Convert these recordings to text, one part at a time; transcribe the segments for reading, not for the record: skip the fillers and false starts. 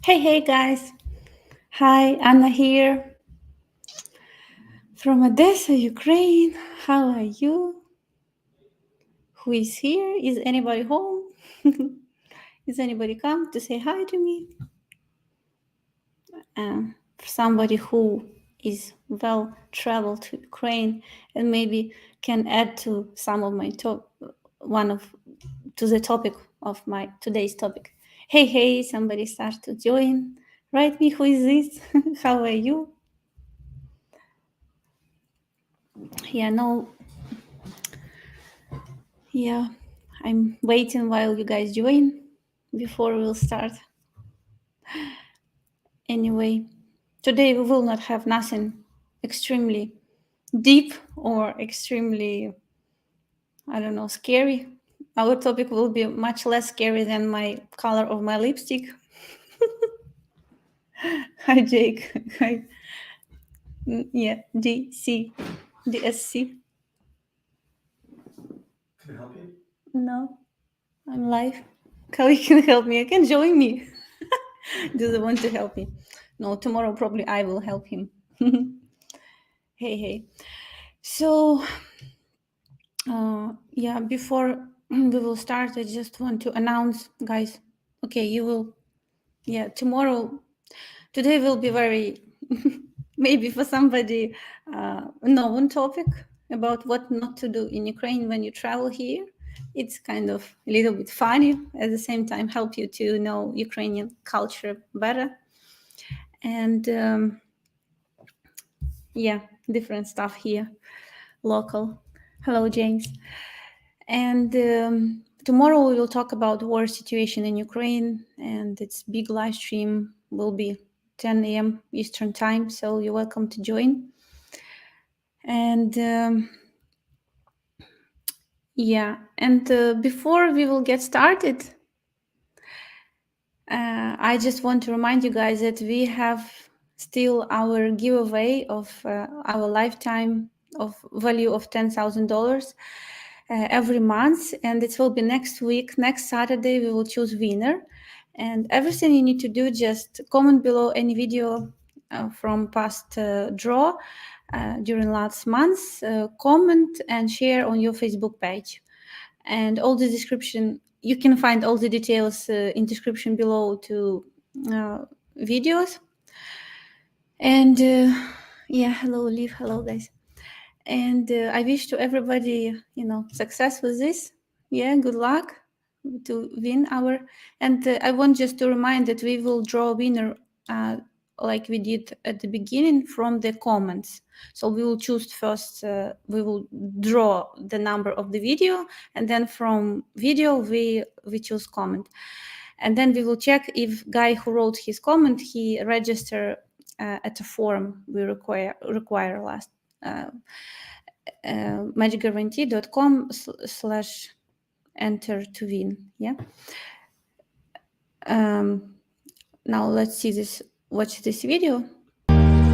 Hey guys. Hi, Anna here from Odessa, Ukraine. How are you? Who is here? Is anybody home? Is anybody come to say hi to me? For somebody who is well traveled to Ukraine and maybe can add to some of my to the topic of my today's topic. Hey, somebody start to join. Write me who is this? How are you? Yeah, no, yeah, I'm waiting while you guys join before we'll start. Anyway, today we will not have nothing extremely deep or extremely, I don't know, scary. Our topic will be much less scary than my color of my lipstick. Hi, Jake. Hi. Yeah, DSC. Can I help you? No, I'm live. How you can help me? You can join me. Do they want to help me? No, tomorrow probably I will help him. Hey. So, yeah, before we will start, I just want to announce, guys. Okay, you will, yeah, today will be very, maybe for somebody, known topic about what not to do in Ukraine when you travel here. It's kind of a little bit funny, at the same time, help you to know Ukrainian culture better. And yeah, different stuff here, local. Hello, James. And tomorrow we will talk about war situation in Ukraine, and its big live stream will be 10 a.m. Eastern time, so you're welcome to join. And yeah, and before we will get started, I just want to remind you guys that we have still our giveaway of our lifetime of value of $10,000 every month, and it will be next week. Next Saturday, we will choose winner, and everything you need to do, just comment below any video from past draw during last month, comment and share on your Facebook page, and all the description. You can find all the details in description below to videos. And yeah, hello, Liv. Hello, guys. And I wish to everybody, success with this. Yeah, good luck to win our. And I want just to remind that we will draw a winner like we did at the beginning from the comments. So we will choose first. We will draw the number of the video, and then from video we choose comment, and then we will check if guy who wrote his comment he register at a form we require last. matchguarantee.com/enter to win. Yeah. Now let's see this. Watch this video.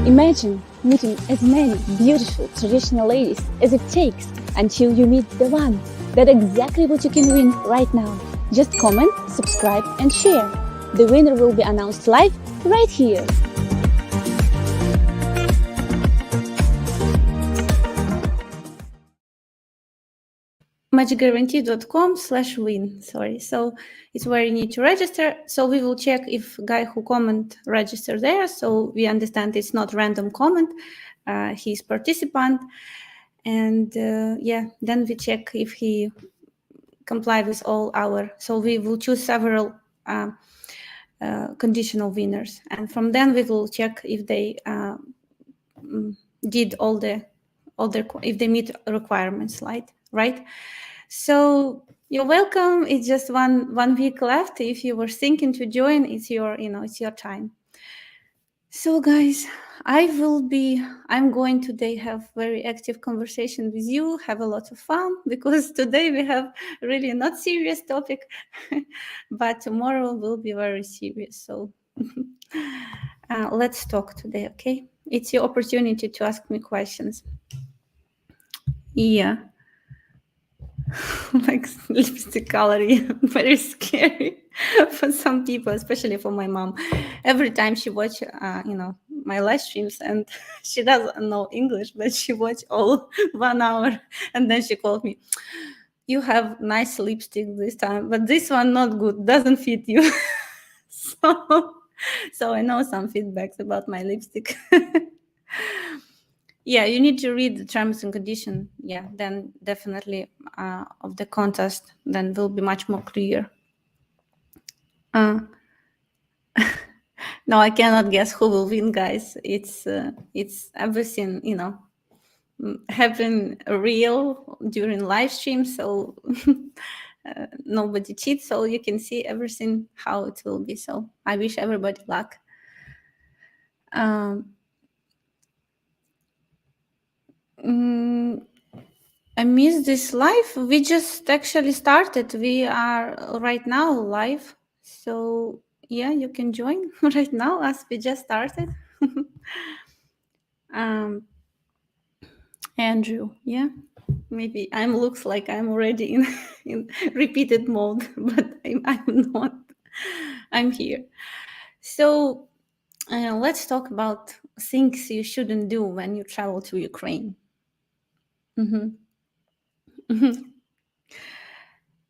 Imagine meeting as many beautiful traditional ladies as it takes until you meet the one. That's exactly what you can win right now. Just comment, subscribe and share. The winner will be announced live right here. matchguarantee.com/win. Sorry. So it's where you need to register. So we will check if guy who comment register there. So we understand it's not random comment. He's participant. And yeah, then we check if he comply with all our. So we will choose several conditional winners, and from then we will check if they did all their if they meet requirements, right? So you're welcome. It's just one week left. If you were thinking to join, it's your time. So guys, I'm going today have very active conversation with you, have a lot of fun, because today we have really not serious topic, but tomorrow will be very serious. So let's talk today, okay? It's your opportunity to ask me questions. Yeah. like lipstick color, yeah, very scary for some people, especially for my mom. Every time she watch, my live streams, and she doesn't know English, but she watch all 1 hour, and then she called me. You have nice lipstick this time, but this one not good, doesn't fit you. so, so I know some feedbacks about my lipstick. Yeah, you need to read the terms and condition. Yeah, then definitely of the contest, then will be much more clear. No, I cannot guess who will win, guys. It's everything, happen real during live stream, so nobody cheats, so you can see everything how it will be. So I wish everybody luck. I miss this live. We just actually started. We are right now live. So yeah, you can join right now as we just started. Andrew, yeah. Maybe I'm looks like I'm already in repeated mode, but I'm not. I'm here. So let's talk about things you shouldn't do when you travel to Ukraine.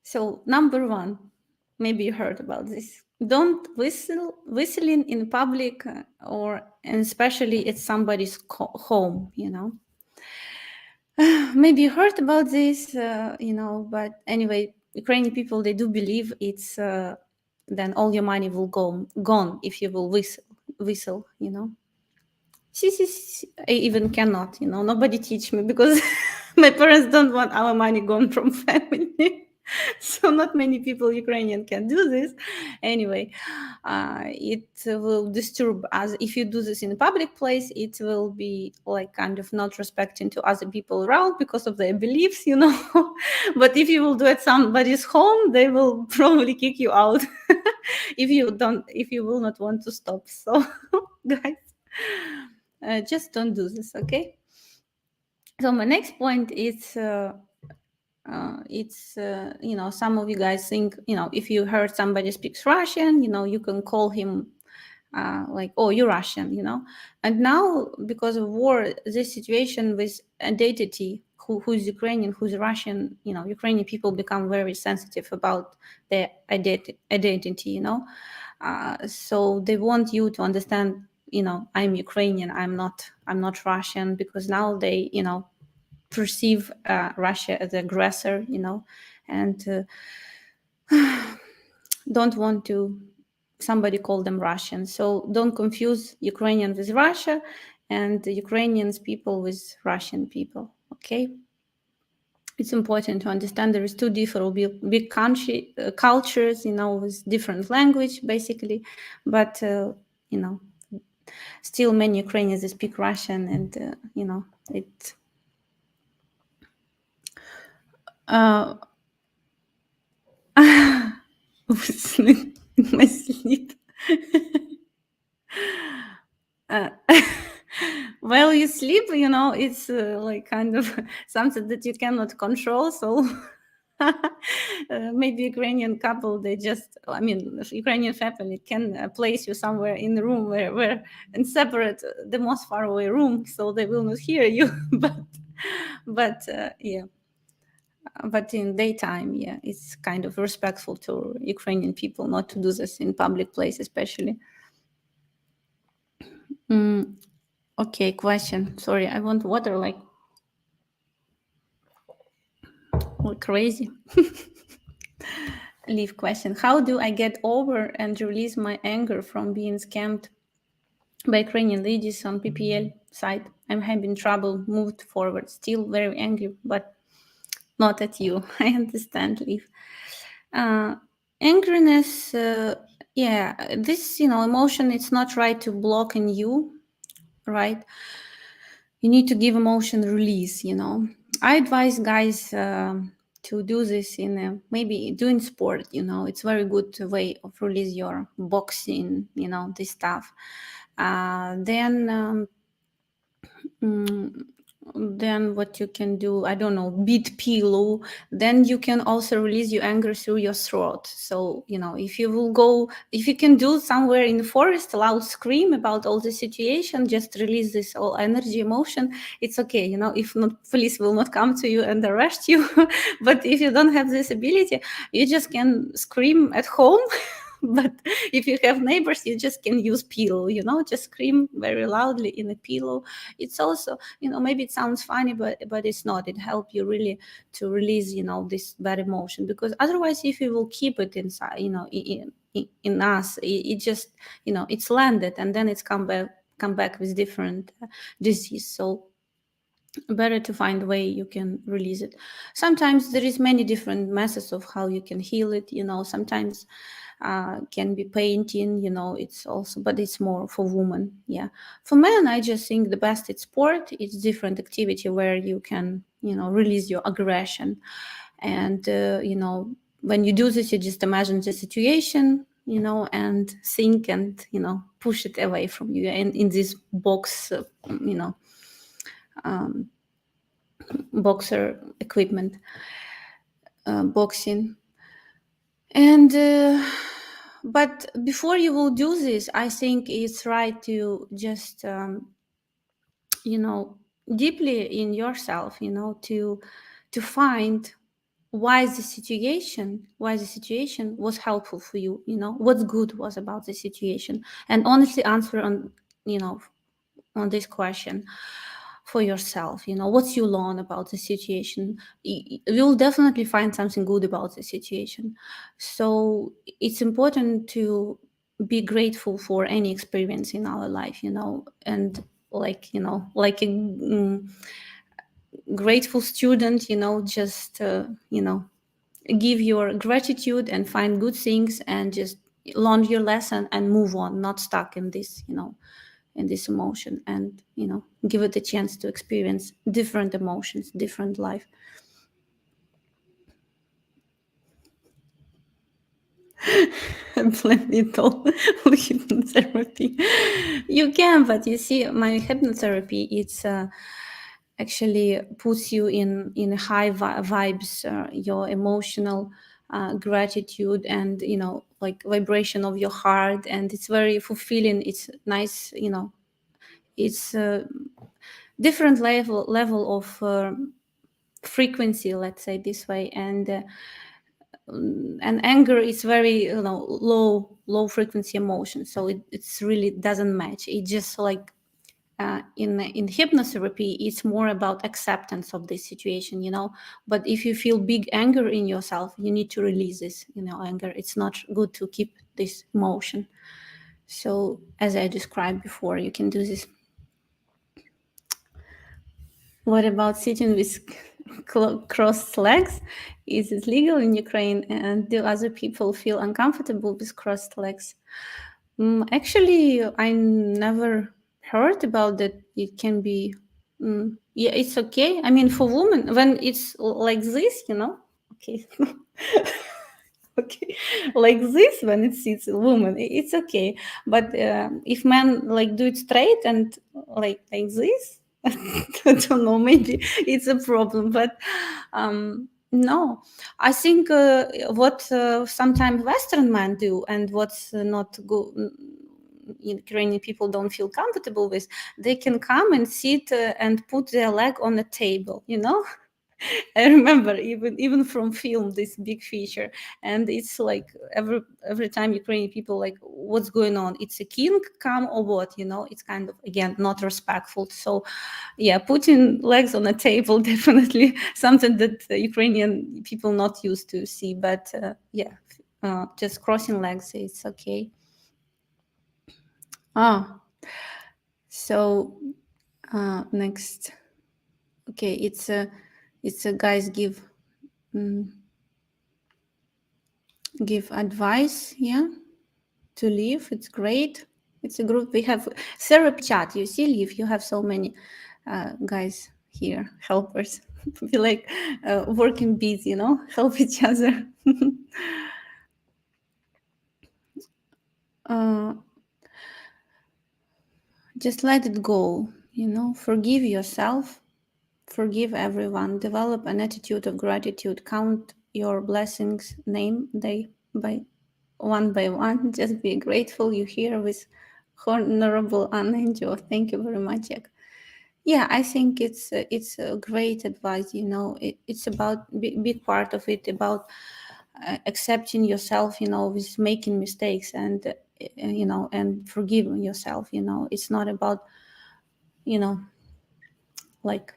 So number one, maybe you heard about this. Don't whistling in public, or and especially at somebody's home. Maybe you heard about this, but anyway, Ukrainian people, they do believe it's then all your money will go gone if you will whistle. I even cannot, nobody teach me because my parents don't want our money gone from family. So not many people Ukrainian can do this. Anyway, it will disturb us. If you do this in a public place, it will be like kind of not respecting to other people around because of their beliefs. But if you will do it somebody's home, they will probably kick you out if you will not want to stop. So guys, just don't do this, okay? So my next point is some of you guys think, if you heard somebody speaks Russian, you can call him like, oh, you're Russian. And now, because of war, this situation with identity, who's Ukrainian, who's Russian, Ukrainian people become very sensitive about their identity. So they want you to understand, I'm Ukrainian, I'm not Russian, because now they, perceive Russia as the aggressor, and don't want to somebody call them Russian. So don't confuse Ukrainian with Russia and the Ukrainians people with Russian people, okay? It's important to understand there is two different big country cultures, with different language, basically, but, still many Ukrainians they speak Russian, and, it... in my sleep. While you sleep, it's like kind of something that you cannot control. So maybe Ukrainian couple, Ukrainian family can place you somewhere in the room where and separate the most far away room, so they will not hear you. but yeah. But in daytime, yeah, it's kind of respectful to Ukrainian people not to do this in public place, especially. Okay, question. Sorry, I want water like crazy. Leave question. How do I get over and release my anger from being scammed by Ukrainian ladies on PPL site? I'm having trouble moved forward. Still very angry, but not at you. I understand, Leave. Angriness, this, emotion, it's not right to block in you, right? You need to give emotion release, I advise guys to do this in maybe doing sport, it's very good way of release your boxing, this stuff. Then then what you can do, I don't know, beat pillow, then you can also release your anger through your throat. So if you will go, if you can do somewhere in the forest, loud scream about all the situation, just release this all energy, emotion, it's okay. If not, police will not come to you and arrest you. But if you don't have this ability, you just can scream at home. But if you have neighbors, you just can use pillow, just scream very loudly in a pillow. It's also, maybe it sounds funny, but it's not. It helps you really to release, this bad emotion, because otherwise, if you will keep it inside, in us, it just, it's landed, and then it's come back with different disease. So better to find a way you can release it. Sometimes there is many different methods of how you can heal it. Sometimes can be painting. It's also, but it's more for women. Yeah, for men, I just think the best it's sport. It's different activity where you can release your aggression, and when you do this, you just imagine the situation, and think, and push it away from you, and in this box, um, boxer equipment, boxing. And but before you will do this, I think it's right to just deeply in yourself, to find why the situation was helpful for you, what's good was about the situation, and honestly answer you know on this question for yourself. What you learn about the situation, you'll definitely find something good about the situation. So it's important to be grateful for any experience in our life, and like a grateful student, just give your gratitude and find good things, and just learn your lesson and move on, not stuck in this, in this emotion, and give it a chance to experience different emotions, different life. Blend it all with hypnotherapy. You can, but you see, my hypnotherapy, it's actually puts you in high vibes, your emotional gratitude, and like vibration of your heart, and it's very fulfilling. It's nice, it's different level of frequency, let's say this way. And anger is very low frequency emotion, so it's really doesn't match. It just like in hypnotherapy, it's more about acceptance of this situation, but if you feel big anger in yourself, you need to release this, anger. It's not good to keep this emotion. So as I described before, you can do this. What about sitting with crossed legs? Is it legal in Ukraine? And do other people feel uncomfortable with crossed legs? Actually, I never heard about that. It can be, yeah, it's okay. I mean, for women, when it's like this, okay. Okay, like this, when it sits a woman, it's okay. But if men like do it straight and like this, I don't know, maybe it's a problem. But no, I think what sometimes Western men do, and what's not good, Ukrainian people don't feel comfortable with, they can come and sit and put their leg on the table, I remember even from film, this big feature, and it's like every time Ukrainian people like, what's going on? It's a king come or what? It's kind of, again, not respectful. So yeah, putting legs on a table, definitely something that Ukrainian people not used to see. But yeah, just crossing legs, it's okay. So next, okay, it's a guys give advice, yeah, to live. It's great. It's a group. We have therapy chat. You see, Liv, you have so many guys here, helpers. We like working bees, help each other. uh, just let it go, forgive yourself. forgive everyone, develop an attitude of gratitude, count your blessings, name day by one, just be grateful you're here with Honorable Anna. Thank you very much, Jack. Yeah, I think it's a great advice. It's about big part of it about accepting yourself. With making mistakes and forgiving yourself. It's not about like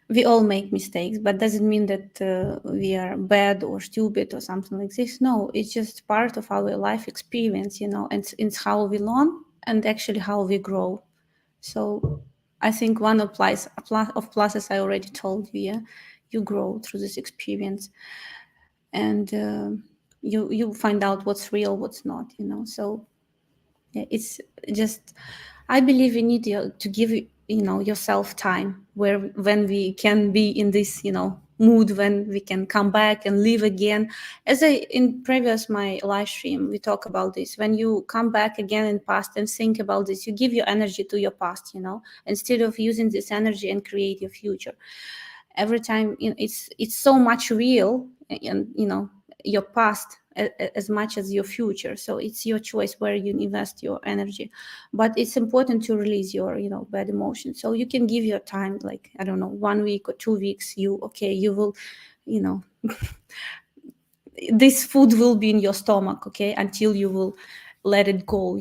we all make mistakes, but doesn't mean that we are bad or stupid or something like this. No, it's just part of our life experience. And it's how we learn and actually how we grow. So I think one of pluses I already told you. Yeah, you grow through this experience, and you find out what's real, what's not. So yeah, it's just I believe you need to give yourself time when we can be in this mood, when we can come back and live again. As I in previous my live stream we talk about this. When you come back again in past and think about this, you give your energy to your past, instead of using this energy and create your future. Every time it's so much real, and your past as much as your future. So it's your choice where you invest your energy, but it's important to release your bad emotions. So you can give your time, like I don't know, 1 week or 2 weeks. You will this food will be in your stomach, okay, until you will let it go.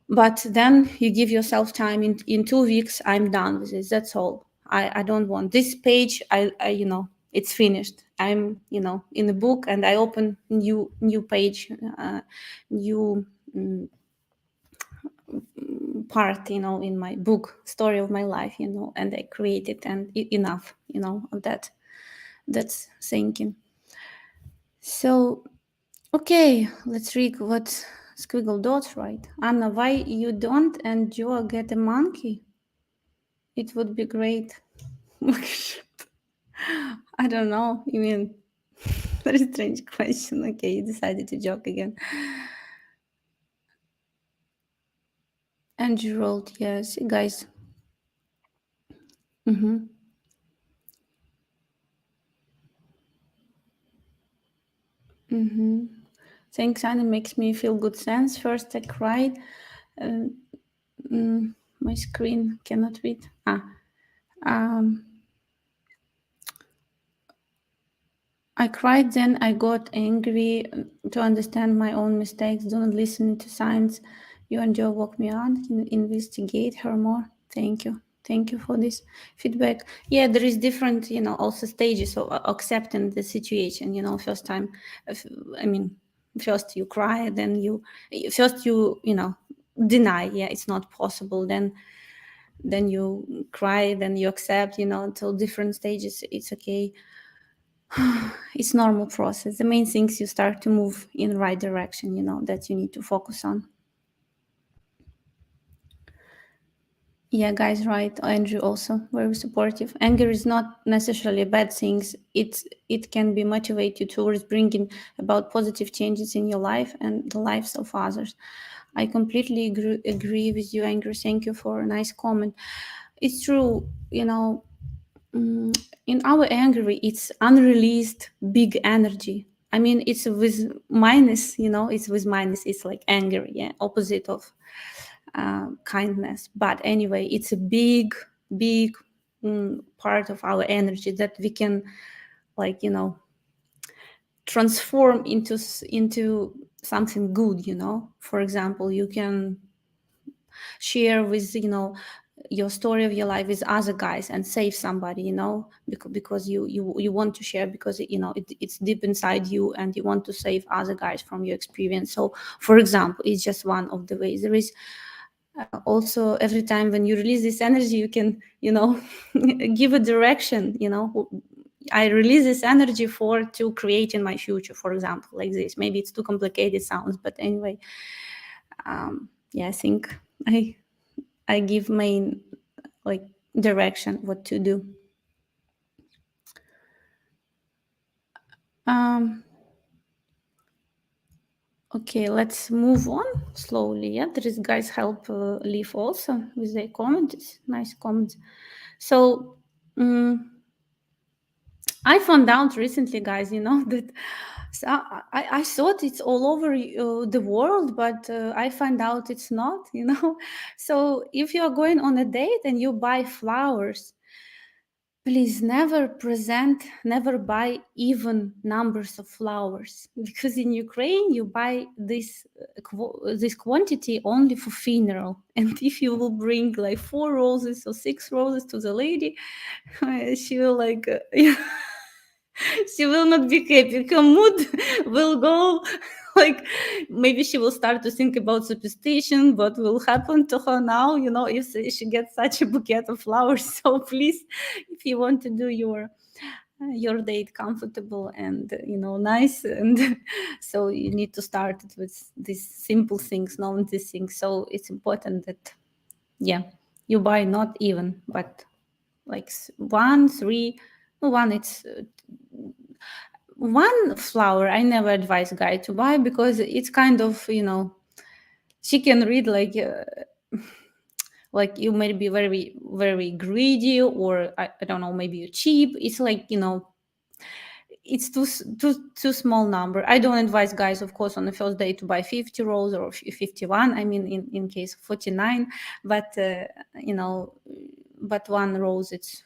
But then you give yourself time. In 2 weeks I'm done with this. That's all. I don't want this page. I it's finished. I'm in the book, and I open new page, new part in my book, story of my life, and I create it, and enough of that. That's thinking. So okay, let's read what squiggle dots write. Anna, why you don't and Joe get a monkey? It would be great. I don't know. You mean very strange question. Okay, you decided to joke again. Andrew rolled, yes, guys. Mm-hmm. Mm-hmm. Thanks, Anna. Makes me feel good sense. First, I cried. My screen cannot read. I cried, then I got angry to understand my own mistakes. Don't listen to signs. You and Joe walk me on. Investigate her more. Thank you. Thank you for this feedback. Yeah, there is different, also stages of accepting the situation. First time, I mean, first you cry, then first you deny. Yeah, it's not possible. Then you cry, then you accept. Until different stages, it's okay. It's normal process. The main things you start to move in the right direction, that you need to focus on. Yeah, guys, right. Andrew also very supportive. Anger is not necessarily a bad thing. It can be motivate you towards bringing about positive changes in your life and the lives of others. I completely agree with you, Anger. Thank you for a nice comment. It's true, in our anger, it's unreleased big energy. I mean, it's with minus, it's with minus. It's like anger, yeah, opposite of kindness. But anyway, it's a big part of our energy that we can, like, transform into something good. For example, you can share with your story of your life with other guys and save somebody, because you want to share, because it's deep inside you, and you want to save other guys from your experience. So for example, it's just one of the ways. There is also, every time when you release this energy, you can give a direction. I release this energy to create in my future, for example, like this. Maybe it's too complicated sounds, but anyway, yeah, I think I give main, like, direction what to do. Okay, let's move on slowly. Yeah, there is guys help Leaf also with their comments. Nice comments. So I found out recently, guys, that so I thought it's all over the world, but I found out it's not. So if you are going on a date and you buy flowers, please never buy even numbers of flowers, because in Ukraine you buy this quantity only for funeral. And if you will bring like 4 roses or 6 roses to the lady, she will like she will not be happy. Her mood will go like, maybe she will start to think about superstition, what will happen to her now, if she gets such a bouquet of flowers. So please, if you want to do your date comfortable and nice, and so you need to start it with these simple things, knowing these things. So it's important that you buy not even, but like 1, 3, one, it's one flower. I never advise guy to buy, because it's kind of, she can read like you may be very, very greedy, or I don't know, maybe you're cheap. It's like, it's too small number. I don't advise guys, of course, on the first day to buy 50 rolls or 51. I mean, in case of 49, but but 1 rose, it's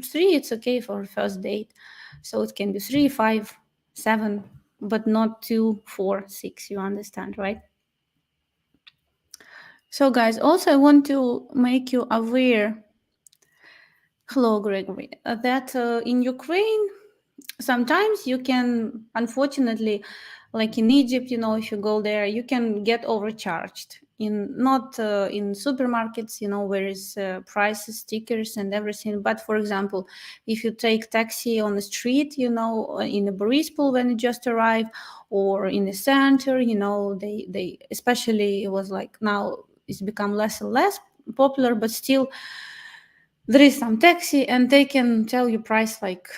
3. It's okay for first date. So it can be 3, 5, 7, but not 2, 4, 6. You understand, right? So, guys, also I want to make you aware. Hello, Gregory. That in Ukraine, sometimes you can, unfortunately, like in Egypt, if you go there, you can get overcharged not in supermarkets, where is prices, stickers and everything. But for example, if you take taxi on the street, in a Borispol when you just arrive, or in the center, they especially, it was like, now it's become less and less popular, but still there is some taxi, and they can tell you price like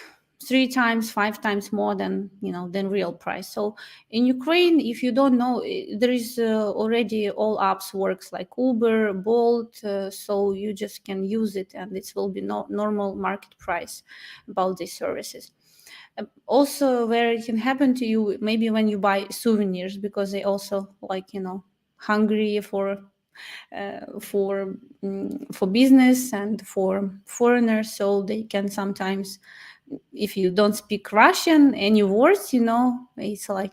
3 times, 5 times more than than real price. So in Ukraine, if you don't know, there is already all apps works like Uber, Bolt, so you just can use it, and it will be normal market price about these services. Also, where it can happen to you, maybe when you buy souvenirs, because they also like hungry for business and for foreigners, so they can sometimes, if you don't speak Russian any words, it's like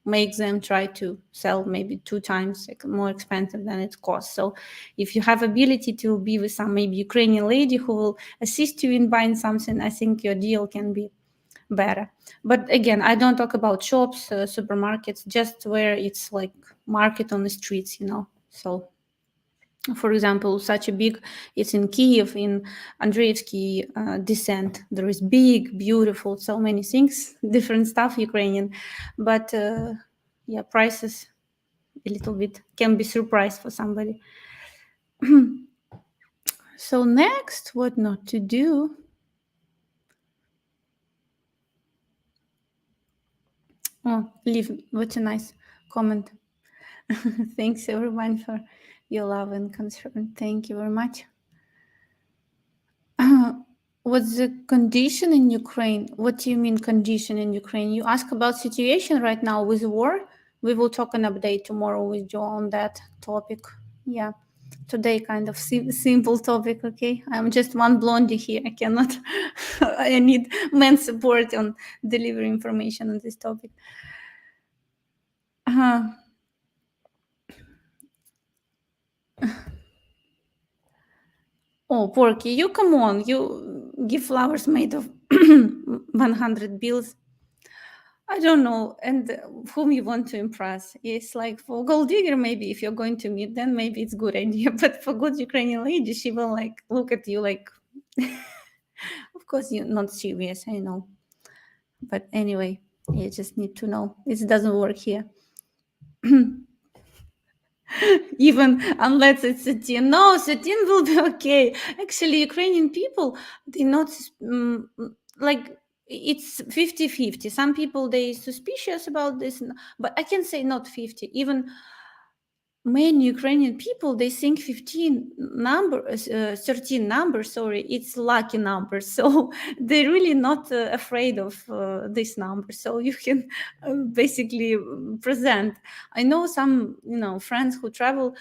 makes them try to sell maybe 2 times more expensive than it costs. So if you have ability to be with some maybe Ukrainian lady who will assist you in buying something, I think your deal can be better. But again, I don't talk about shops, supermarkets, just where it's like market on the streets, so for example, such a big, it's in Kiev, in Andreevsky descent. There is big, beautiful, so many things, different stuff, Ukrainian. But prices a little bit can be surprised for somebody. So next, what not to do. Oh, Liv, what a nice comment. Thanks everyone for your love and concern. Thank you very much. What's the condition in Ukraine? What do you mean condition in Ukraine? You ask about situation right now with war. We will talk an update tomorrow with Joe on that topic. Yeah, today kind of simple topic. Okay, I'm just one blondie here. I cannot. I need men's support on delivering information on this topic. Oh, Porky, you come on. You give flowers made of 100 bills. I don't know, and whom you want to impress. It's like for gold digger, maybe if you're going to meet, then maybe it's good idea. But for good Ukrainian lady, she will like look at you like, of course you're not serious, I know. But anyway, you just need to know it doesn't work here. Even unless it's satin. No, satin will be okay. Actually, Ukrainian people, they not like it's 50-50. Some people they suspicious about this, but I can say not 50. Even many Ukrainian people, they think 13 number, sorry, it's lucky number. So they're really not afraid of this number. So you can basically present. I know some, friends who travel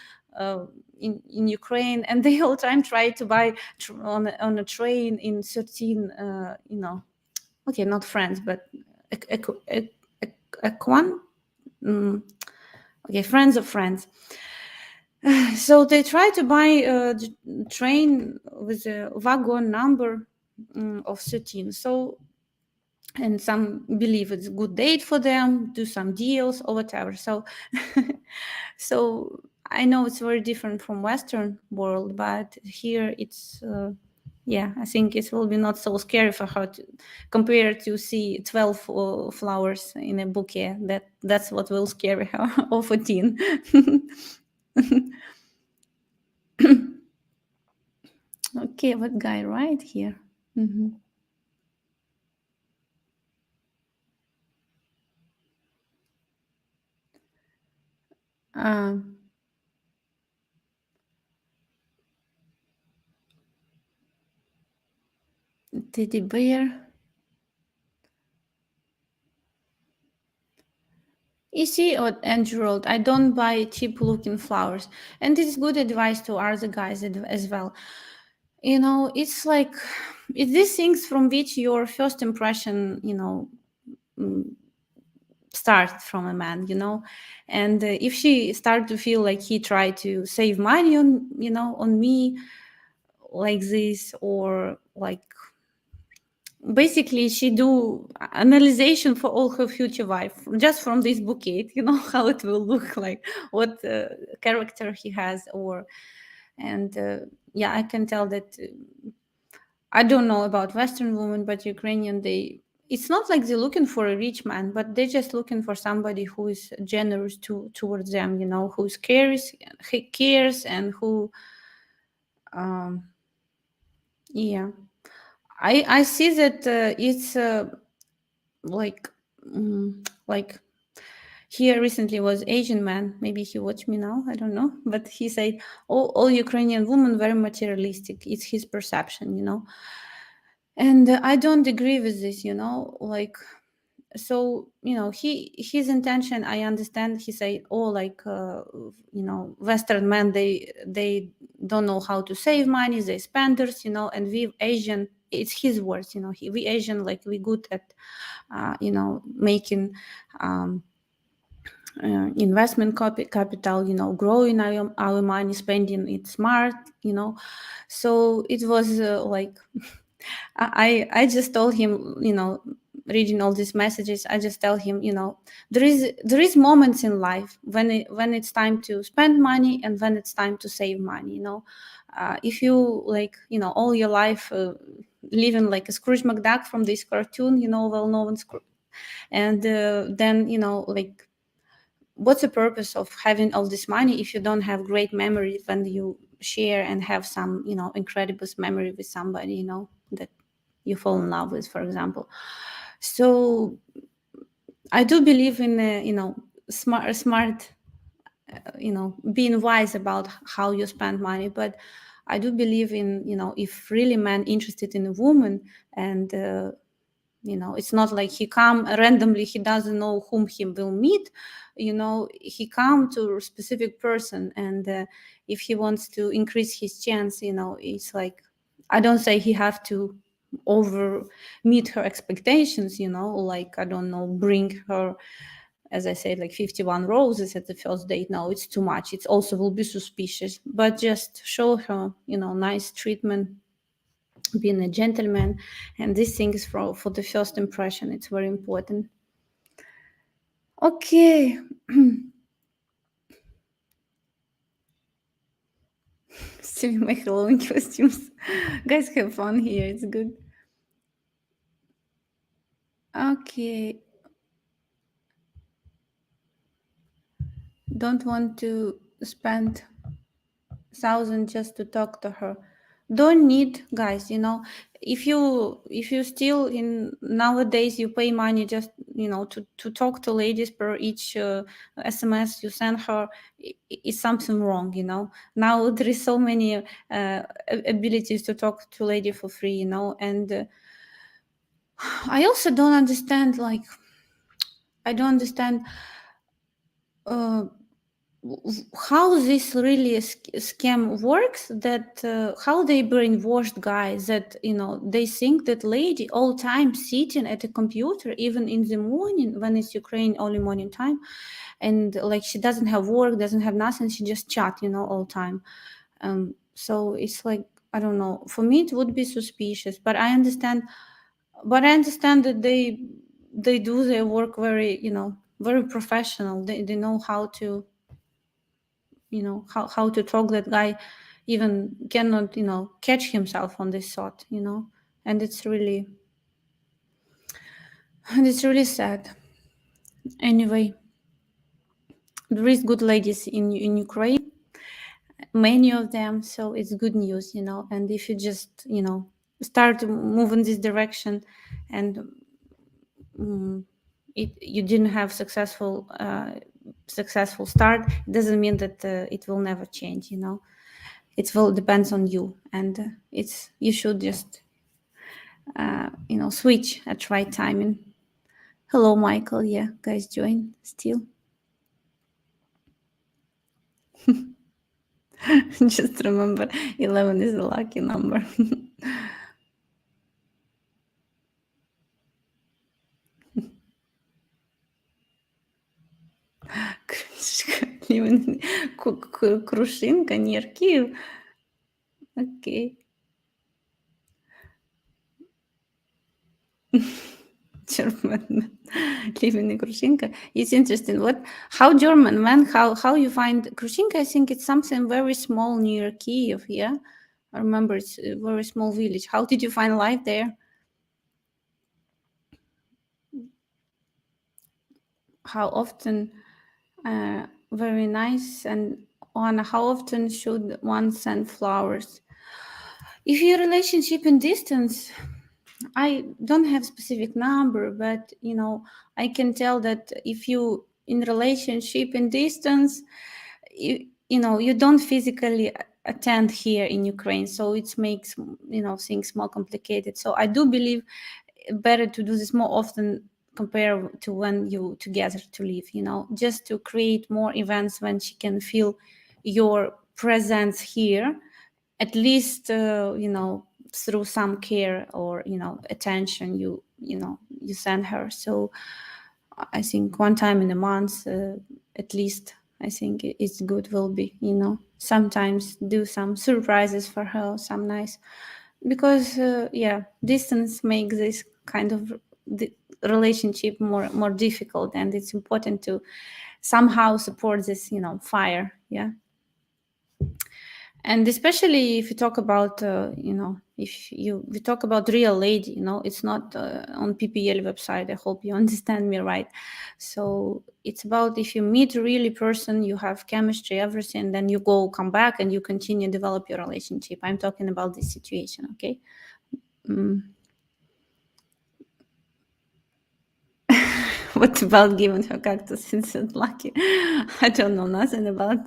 in Ukraine, and they all time try to buy on a train in 13, okay, not friends, but a one, okay, friends of friends. So they try to buy a train with a wagon number of 13. So, and some believe it's a good date for them, do some deals or whatever. So, so I know it's very different from Western world, but here it's, yeah, I think it will be not so scary for her to compare to see 12 flowers in a bouquet. That's what will scare her, or 14. Okay, what guy right here? Mm-hmm. Teddy bear. You see, and Gerald, I don't buy cheap looking flowers. And it's good advice to other guys as well. It's like, it's these things from which your first impression, start from a man, and if she start to feel like he tried to save money on me like this, or like basically she do analyzation for all her future wife just from this bouquet, how it will look like, what character he has, or and yeah, I can tell that I don't know about Western women, but Ukrainian, it's not like they're looking for a rich man, but they're just looking for somebody who is generous towards them, who cares, and who, yeah. I see that it's like, like here recently was Asian man. Maybe he watched me now. I don't know, but he said all Ukrainian women very materialistic. It's his perception, and I don't agree with this. Like, so his intention, I understand. He said, oh, like Western men, they don't know how to save money, they spenders, and we Asian, it's his words, we Asian, like, we good at making investment capital, growing our money, spending it smart, so it was like I just told him, reading all these messages, I just tell him, there is moments in life when it's time to spend money and when it's time to save money. If you like, all your life living like a Scrooge McDuck from this cartoon, well known, and then like, what's the purpose of having all this money if you don't have great memory when you share and have some incredible memory with somebody that you fall in love with, for example. So I do believe in smart being wise about how you spend money, but I do believe in if really man interested in a woman, and it's not like he come randomly, he doesn't know whom he will meet, he come to a specific person, and if he wants to increase his chance, it's like, I don't say he have to over meet her expectations, like, I don't know, bring her, as I said, like 51 roses at the first date. No, it's too much. It also will be suspicious, but just show her, nice treatment, being a gentleman, and these things for the first impression, it's very important. Okay. See my Halloween costumes. Guys, have fun here, it's good. Okay. Don't want to spend 1,000 just to talk to her. Don't need, guys, if you still in nowadays you pay money just to talk to ladies per each SMS you send her, is something wrong. Now there is so many abilities to talk to lady for free. And I also don't understand, like, I don't understand uh, how this really scam works, that how they brainwashed guys, that they think that lady all time sitting at a computer, even in the morning when it's Ukraine only morning time, and like she doesn't have work, doesn't have nothing, she just chat all time. So it's like, I don't know, for me it would be suspicious, but I understand that they do their work very, very professional. They know how to, how to talk. That guy even cannot, catch himself on this thought. And it's really sad. Anyway, there is good ladies in Ukraine, many of them, so it's good news. And if you just, start moving this direction, and you didn't have successful start, it doesn't mean that it will never change. It will depends on you, and you should just switch at right timing. Hello, Michael. Yeah, guys, join still. Just remember, 11 is a lucky number. Крушинка near Kyiv. Okay. German living in Krushinka. It's interesting. How German man? How you find Krushinka? I think it's something very small near Kiev. Yeah, I remember it's a very small village. How did you find life there? How often? Very nice. And on how often should one send flowers? If your relationship in distance, I don't have specific number, but I can tell that if you in relationship in distance, you don't physically attend here in Ukraine, so it makes things more complicated. So I do believe better to do this more often compared to when you together to live. Just to create more events when she can feel your presence here, at least through some care or attention you send her. So I think one time in a month at least, I think it's good will be, sometimes do some surprises for her, some nice, because distance makes this kind of the relationship more difficult, and it's important to somehow support this fire. Yeah. And especially if you talk about if we talk about real lady, it's not on PPL website. I hope you understand me right. So it's about if you meet a really person, you have chemistry, everything, then you come back and you continue develop your relationship. I'm talking about this situation. Okay. What about giving her cactus? It's lucky. I don't know nothing about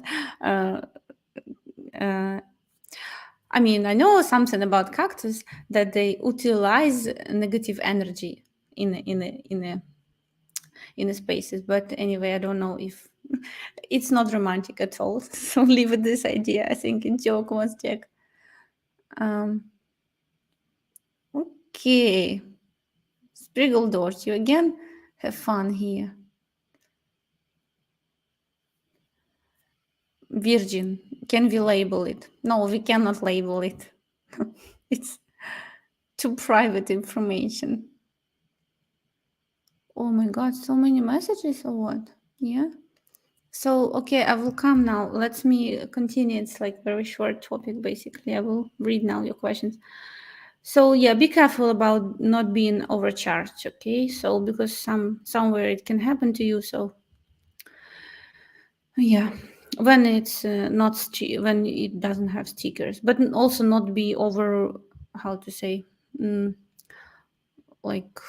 I mean, I know something about cactus, that they utilize negative energy in a spaces. But anyway, I don't know if it's not romantic at all. So leave it this idea. I think it's joke was Jack. Okay, Spriggle Doors, you again have fun here. Virgin, can we label it? No, we cannot label it. It's too private information. Oh my god, so many messages or what? Yeah. So okay, I will come now. Let me continue. It's like very short topic basically. I will read now your questions. So yeah, be careful about not being overcharged, okay? So because somewhere it can happen to you. So yeah, when it's when it doesn't have stickers, but also not be over, how to say, like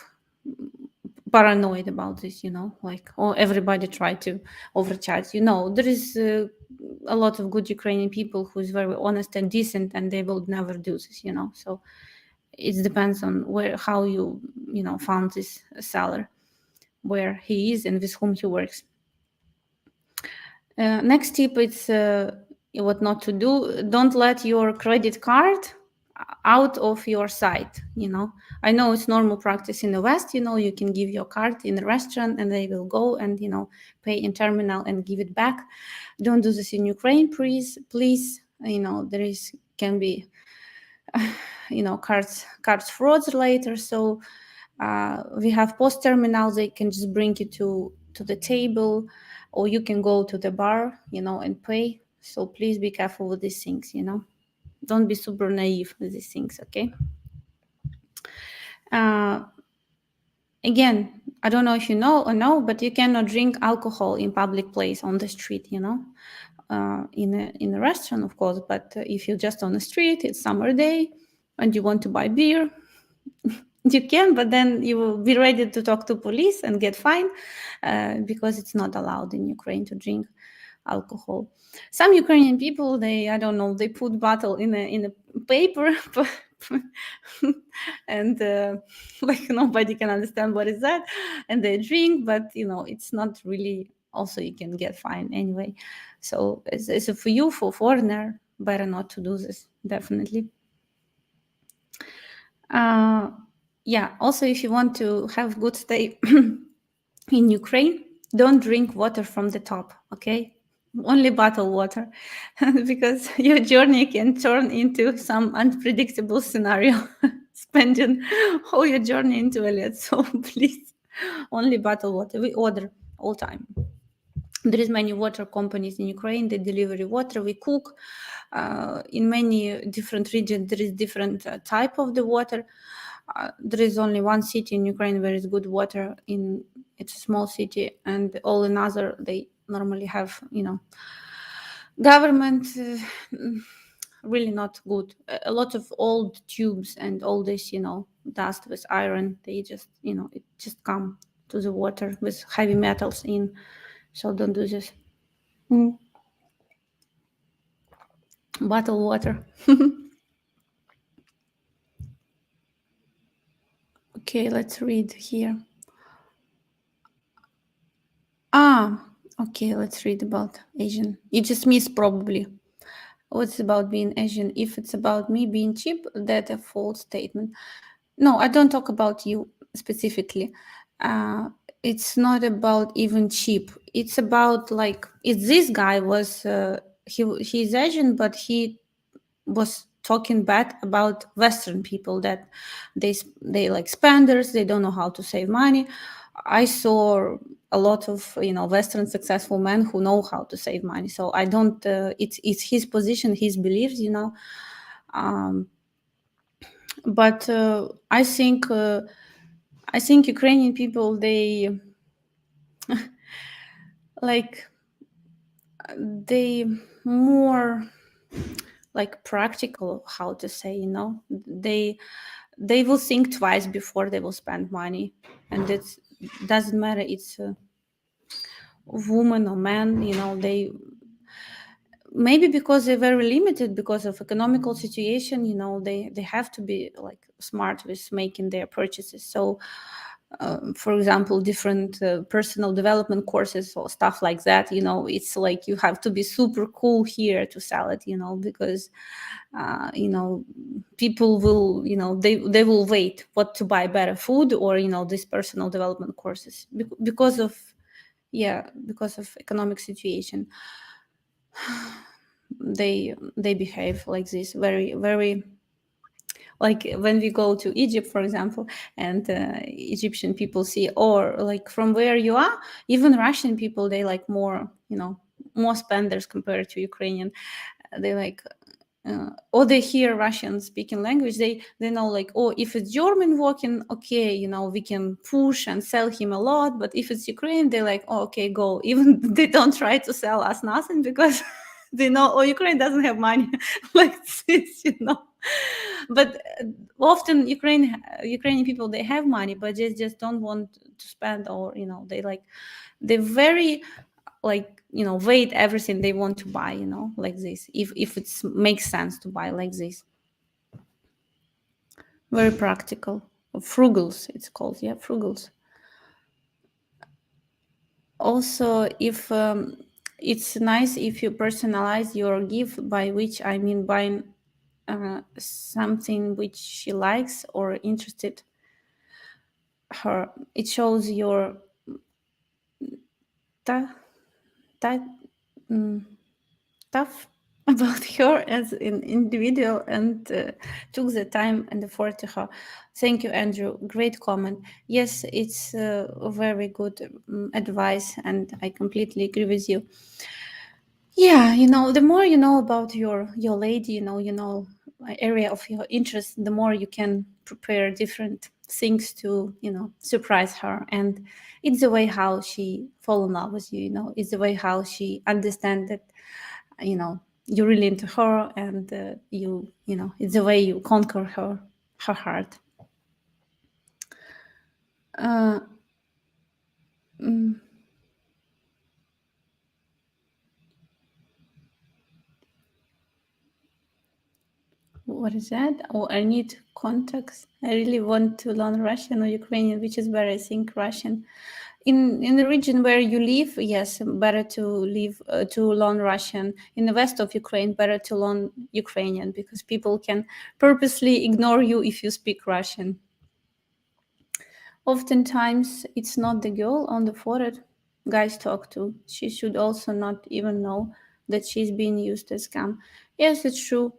paranoid about this, like, oh, everybody try to overcharge. There is a lot of good Ukrainian people who is very honest and decent, and they will never do this. So it depends on how you found this seller, where he is and with whom he works. Next tip is what not to do. Don't let your credit card out of your sight. I know it's normal practice in the West. You can give your card in a restaurant and they will go and pay in terminal and give it back. Don't do this in Ukraine, please. There can be cards frauds later. So we have post terminals. They can just bring you to the table, or you can go to the bar, and pay. So please be careful with these things. Don't be super naive with these things. Okay. Again, I don't know if you know or no, but you cannot drink alcohol in public place on the street. In a restaurant, of course. But if you're just on the street, it's summer day, and you want to buy beer, you can, but then you will be ready to talk to police and get fined because it's not allowed in Ukraine to drink alcohol. Some Ukrainian people, they put bottle in a paper and like nobody can understand what is that, and they drink, but it's not really. Also, you can get fined anyway. So it's for you, for foreigner, better not to do this, definitely. Yeah, also, if you want to have good stay in Ukraine, don't drink water from the top, okay? Only bottled water, because your journey can turn into some unpredictable scenario, spending all your journey in toilet. So please, only bottled water. We order all time. There is many water companies in Ukraine. They deliver water. We cook. In many different regions, there is different type of the water. There is only one city in Ukraine where is good water. It's a small city, and all in other they normally have government really not good. A lot of old tubes and all this dust with iron. They just it just come to the water with heavy metals in. So don't do this. Bottled water. Okay, let's read here. Okay, let's read about Asian. You just missed probably. What's about being Asian? If it's about me being cheap, that's a false statement. No, I don't talk about you specifically. It's not about even cheap. It's about like, if this guy was he's Asian, but he was talking bad about Western people, that they like spenders, they don't know how to save money. I saw a lot of Western successful men who know how to save money. So I don't. It's his position, his beliefs, but I think Ukrainian people, they like they more like practical, how to say, they will think twice before they will spend money, and it doesn't matter it's a woman or man. They maybe because they're very limited because of economical situation, they have to be like smart with making their purchases. So for example, different personal development courses or stuff like that, it's like you have to be super cool here to sell it, because people will, they will wait what to buy, better food or these personal development courses because of economic situation. They behave like this, very, very, like when we go to Egypt, for example, and Egyptian people see, or like from where you are, even Russian people, they like more, more spenders compared to Ukrainian. They like, or they hear Russian speaking language, they know like, oh, if it's German walking, okay, we can push and sell him a lot. But if it's Ukraine, they're like, oh, okay, go. Even they don't try to sell us nothing because they know, oh, Ukraine doesn't have money like this, But often Ukrainian people, they have money, but they just don't want to spend, or they very weight everything they want to buy, like this, if it makes sense to buy like this. Very practical. Frugals, it's called. Yeah, frugals. Also, if it's nice if you personalize your gift, by which I mean buying something which she likes or interested her. It shows your ta- ta- mm, tough about her as an individual, and took the time and effort to her. Thank you, Andrew. Great comment. Yes, it's a very good advice, and I completely agree with you. Yeah, the more you know about your lady, area of your interest, the more you can prepare different things to surprise her. And it's the way how she fall in love with you. It's the way how she understand that you're really into her, and it's the way you conquer her heart. uh, mm, what is that? Oh, I need context. I really want to learn Russian or Ukrainian, which is better, I think, Russian. In the region where you live, yes, better to live to learn Russian. In the west of Ukraine, better to learn Ukrainian, because people can purposely ignore you if you speak Russian. Oftentimes, it's not the girl on the forehead guys talk to. She should also not even know that she's being used as scam. Yes, it's true.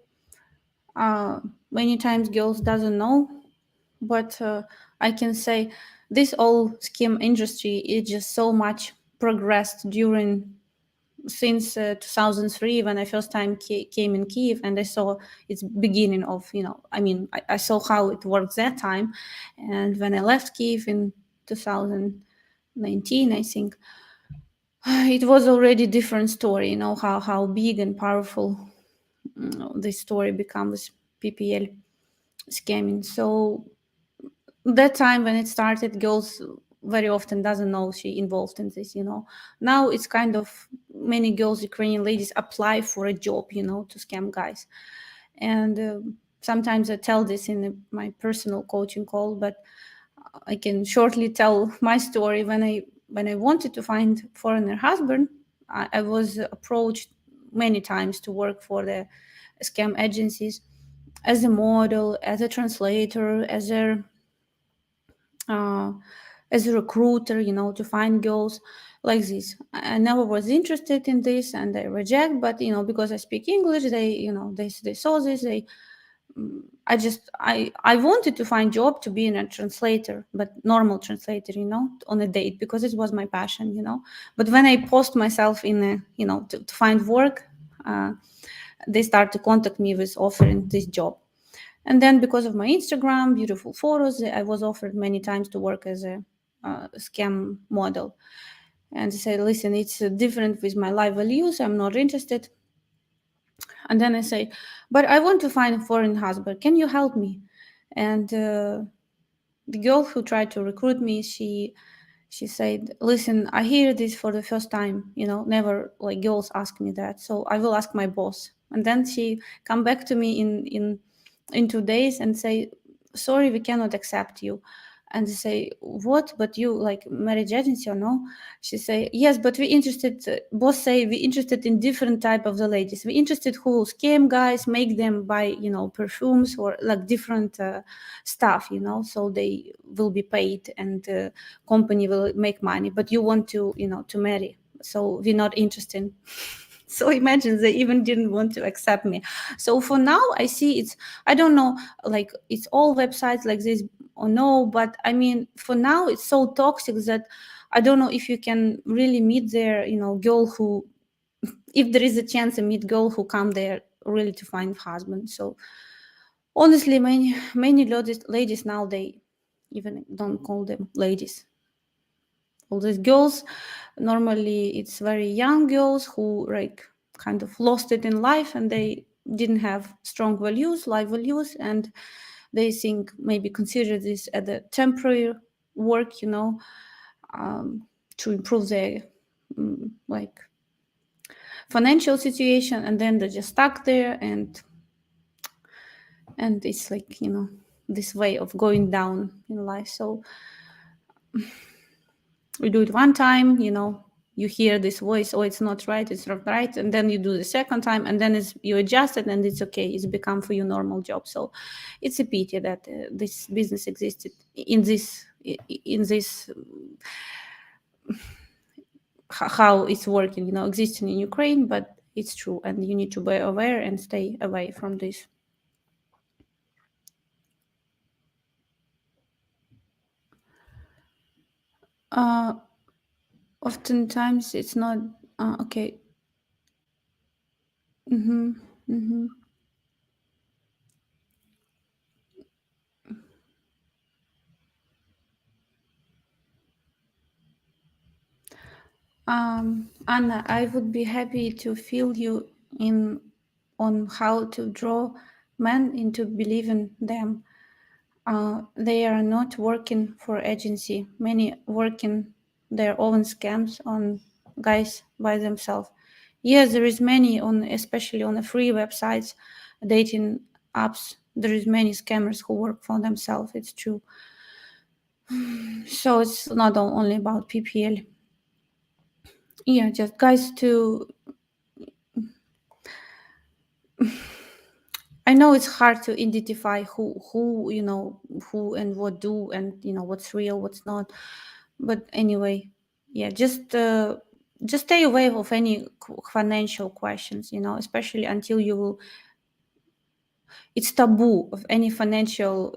Many times girls doesn't know, but I can say this whole scam industry is just so much progressed during since 2003, when I first time came in Kiev, and I saw its beginning of I saw how it worked that time. And when I left Kiev in 2019, I think, it was already different story. How big and powerful this story becomes, PPL scamming. So that time when it started, girls very often doesn't know she involved in this. Now it's kind of many girls, Ukrainian ladies, apply for a job, to scam guys. And sometimes I tell this in my personal coaching call, but I can shortly tell my story. When I wanted to find foreigner husband, I was approached many times to work for the scam agencies as a model, as a translator, uh, as a recruiter, to find girls like this. I never was interested in this, and I reject. But because I speak English, they saw this. I wanted to find job to be a translator, but normal translator, on a date, because it was my passion. But when I post myself in to find work, they start to contact me with offering this job. And then because of my Instagram, beautiful photos, I was offered many times to work as a scam model. And they said, listen, it's different with my life values. I'm not interested. And then I say, but I want to find a foreign husband. Can you help me? And the girl who tried to recruit me, she said, listen, I hear this for the first time. Never like girls ask me that. So I will ask my boss. And then she come back to me in 2 days and say, sorry, we cannot accept you. And they say, what? But you like marriage agency or no? She say, yes, but we interested. Boss say we interested in different type of the ladies. We interested who scam guys, make them buy perfumes or like different stuff. So they will be paid, and company will make money. But you want to marry, so we're not interested. So imagine, they even didn't want to accept me. So for now, I see I don't know, like it's all websites like this or no, but I mean, for now, it's so toxic that I don't know if you can really meet there, girl who, if there is a chance to meet girl who come there really to find husband. So honestly, many ladies now, they even don't call them ladies. All these girls, normally it's very young girls who like kind of lost it in life, and they didn't have strong values, life values, and they think maybe consider this as a temporary work, to improve their like financial situation, and then they're just stuck there, and it's like, you know, this way of going down in life. So we do it one time, you know, you hear this voice, oh, it's not right, it's not right, and then you do the second time, and then you adjust it, and it's okay, it's become for you normal job. So it's a pity that this business existed in this how it's working, you know, existing in Ukraine, but it's true, and you need to be aware and stay away from this. Oftentimes it's not okay. Mm-hmm. Mm-hmm. Anna, I would be happy to fill you in on how to draw men into believing them. They are not working for agency. Many working their own scams on guys by themselves. Yes, there is many on, especially on the free websites, dating apps. There is many scammers who work for themselves. It's true. So it's not only about PPL. Yeah, just guys to. I know it's hard to identify who you know, who and what do, and you know what's real, what's not. But anyway, yeah, just stay away of any financial questions, you know, especially until you will. It's taboo of any financial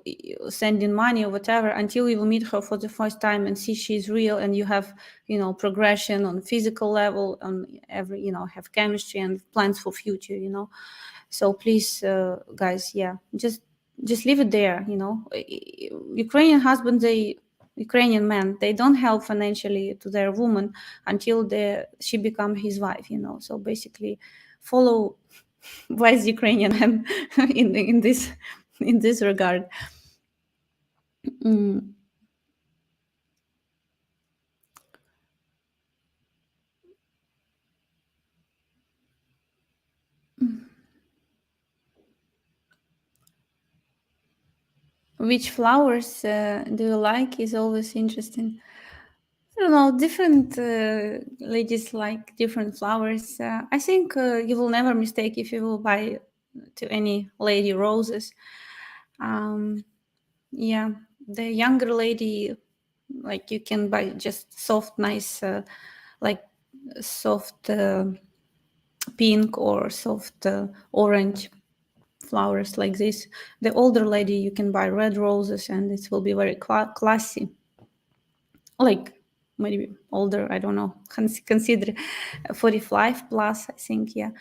sending money or whatever until you will meet her for the first time and see she's real, and you have, you know, progression on physical level, on every, you know, have chemistry and plans for future, you know. So please, guys, yeah, just leave it there, you know. Ukrainian husbands, Ukrainian men, they don't help financially to their woman until she become his wife, you know. So basically follow wise Ukrainian men in this regard. Mm. Which flowers do you like is always interesting. I don't know, different ladies like different flowers. I think you will never mistake if you will buy to any lady roses. Um, yeah, the younger lady, like you can buy just soft, nice, like soft pink or soft orange flowers like this. The older lady, you can buy red roses, and it will be very classy. Like maybe older, I don't know. Consider 45 plus, I think. Yeah,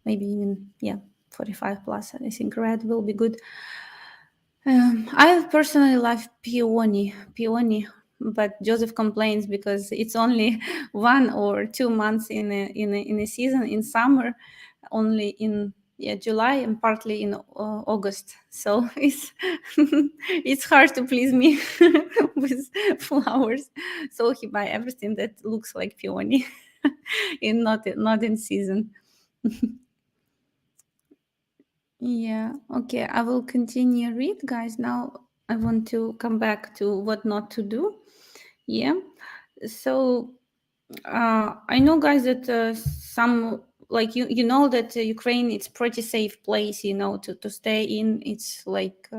maybe even, yeah, 45 plus. I think red will be good. I personally love peony, but Joseph complains because it's only 1 or 2 months in a season. In summer, only in, yeah, July, and partly in August. So it's it's hard to please me with flowers. So he buy everything that looks like peony, in not in season. Yeah, okay, I will continue read, guys. Now I want to come back to what not to do. Yeah, so I know, guys, that some, like, you know that Ukraine, it's pretty safe place, you know, to stay in. It's like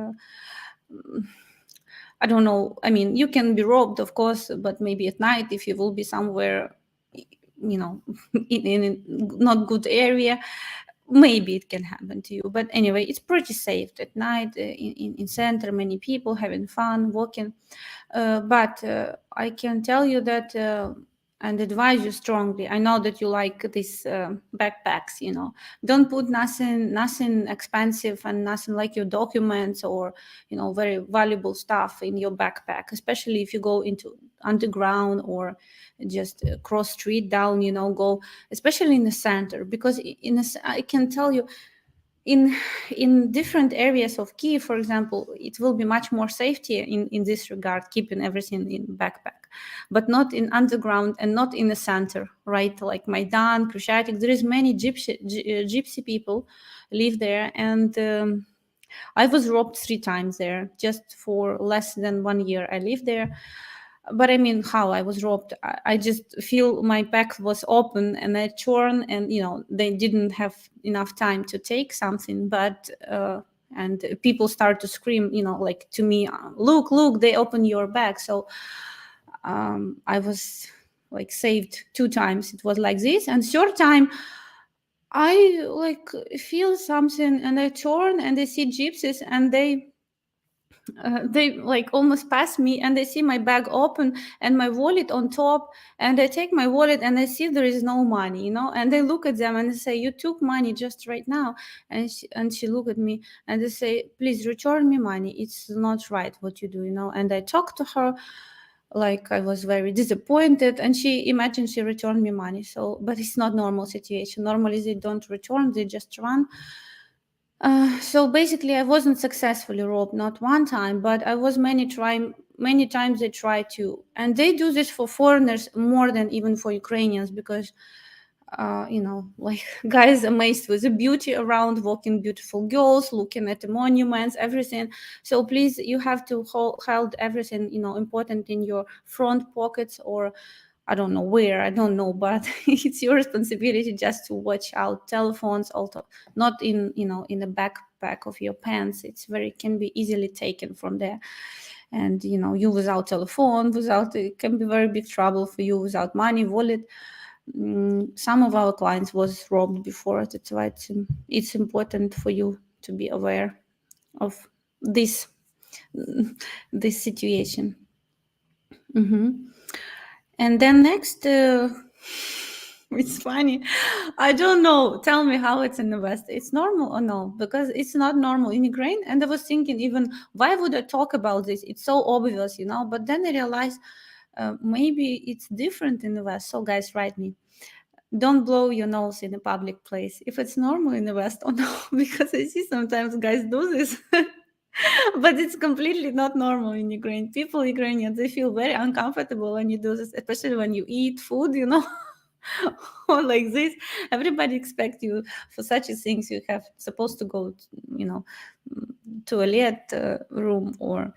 I don't know. I mean, you can be robbed, of course, but maybe at night, if you will be somewhere, you know, in a not good area, maybe it can happen to you. But anyway, it's pretty safe at night in center. Many people having fun walking. But I can tell you that and advise you strongly. I know that you like these backpacks. You know, don't put nothing expensive and nothing like your documents or, you know, very valuable stuff in your backpack, especially if you go into underground or just cross street down. You know, go especially in the center, because I can tell you in different areas of Kiev, for example, it will be much more safety in this regard, keeping everything in backpack, but not in underground and not in the center, right? Like Maidan, Krushatik, there is many gypsy people live there, and I was robbed 3 times there just for less than 1 year I lived there. But I mean, how I was robbed, I just feel my pack was open and I torn, and they didn't have enough time to take something, but and people start to scream, like to me, look, they open your bag. So I was like saved 2 times. It was like this, and third time I like feel something and I turn and I see gypsies, and they like almost pass me, and they see my bag open and my wallet on top, and I take my wallet and I see there is no money, and they look at them and they say, you took money just right now. And she look at me and they say, please return me money, it's not right what you do, and I talk to her like I was very disappointed, and she returned me money. So, but it's not normal situation. Normally they don't return, they just run. So basically, I wasn't successfully robbed, not one time, but I was many times they try to, and they do this for foreigners more than even for Ukrainians, because like guys amazed with the beauty around, walking beautiful girls, looking at the monuments, everything. So please, you have to hold everything important in your front pockets, or I don't know where, I don't know, but it's your responsibility just to watch out telephones, also not in the backpack of your pants. It's can be easily taken from there. And you without telephone, without, it can be very big trouble for you, without money, wallet. Some of our clients was robbed before. That's why it's important for you to be aware of this this situation. And then next, it's funny. I don't know. Tell me how it's in the West. It's normal or no? Because it's not normal in Ukraine. And I was thinking, even why would I talk about this? It's so obvious, But then I realized maybe it's different in the West. So guys, write me. Don't blow your nose in a public place if it's normal in the West or no, because I see sometimes guys do this. But it's completely not normal in Ukraine. People, Ukrainians, they feel very uncomfortable when you do this, especially when you eat food, or like this. Everybody expects you for such a things. You have supposed to go, toilet room, or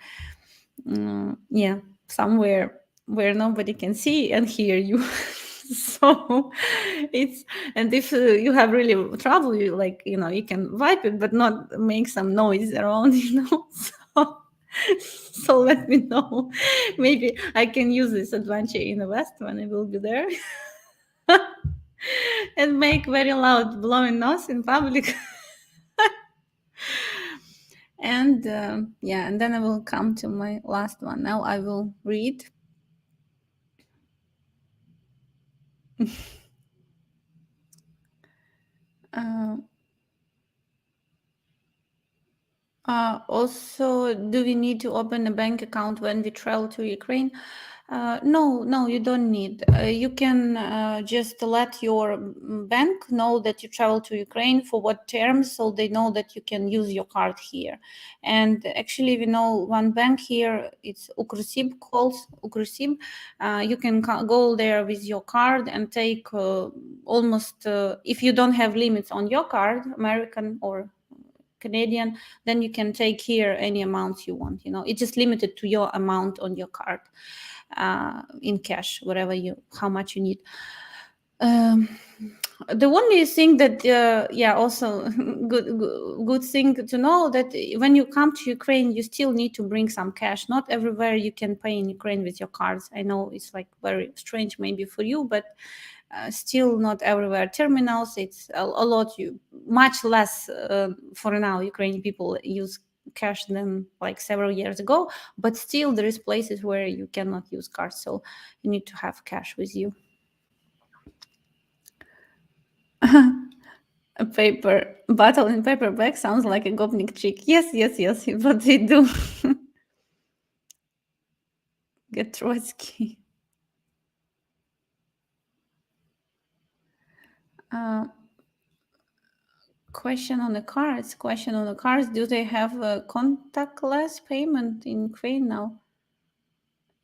somewhere where nobody can see and hear you. So it's, and if you have really trouble, you you can wipe it, but not make some noise around, so, so let me know, maybe I can use this adventure in the West when I will be there. And make very loud blowing nose in public. And and then I will come to my last one. Now I will read. Also, do we need to open a bank account when we travel to Ukraine? No, you don't need. You can just let your bank know that you travel to Ukraine, for what terms, so they know that you can use your card here. And actually, we know one bank here, it's Ukrosib, calls Ukrosib. You can go there with your card and take almost, if you don't have limits on your card, American or Canadian, then you can take here any amounts you want. It's just limited to your amount on your card, in cash, how much you need. The only thing that, also good thing to know, that when you come to Ukraine, you still need to bring some cash. Not everywhere you can pay in Ukraine with your cards. I know it's like very strange maybe for you, but still not everywhere terminals. It's a lot, much less for now Ukrainian people use cash than like several years ago, but still there is places where you cannot use cards, so you need to have cash with you. A paper battle in paperback sounds like a gopnik trick. Yes, but they do. Get Trotsky. Question on the cards. Do they have a contactless payment in Ukraine now?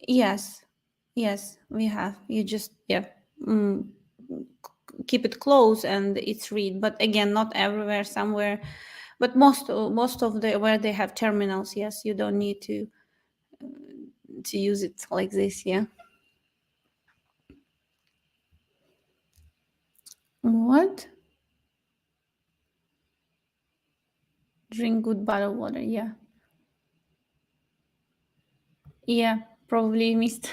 Yes, we have. You just keep it close and it's read. But again, not everywhere. Somewhere, but most of the where they have terminals. Yes, you don't need to use it like this. Yeah. What? Drink good bottled water. Yeah. Yeah. Probably missed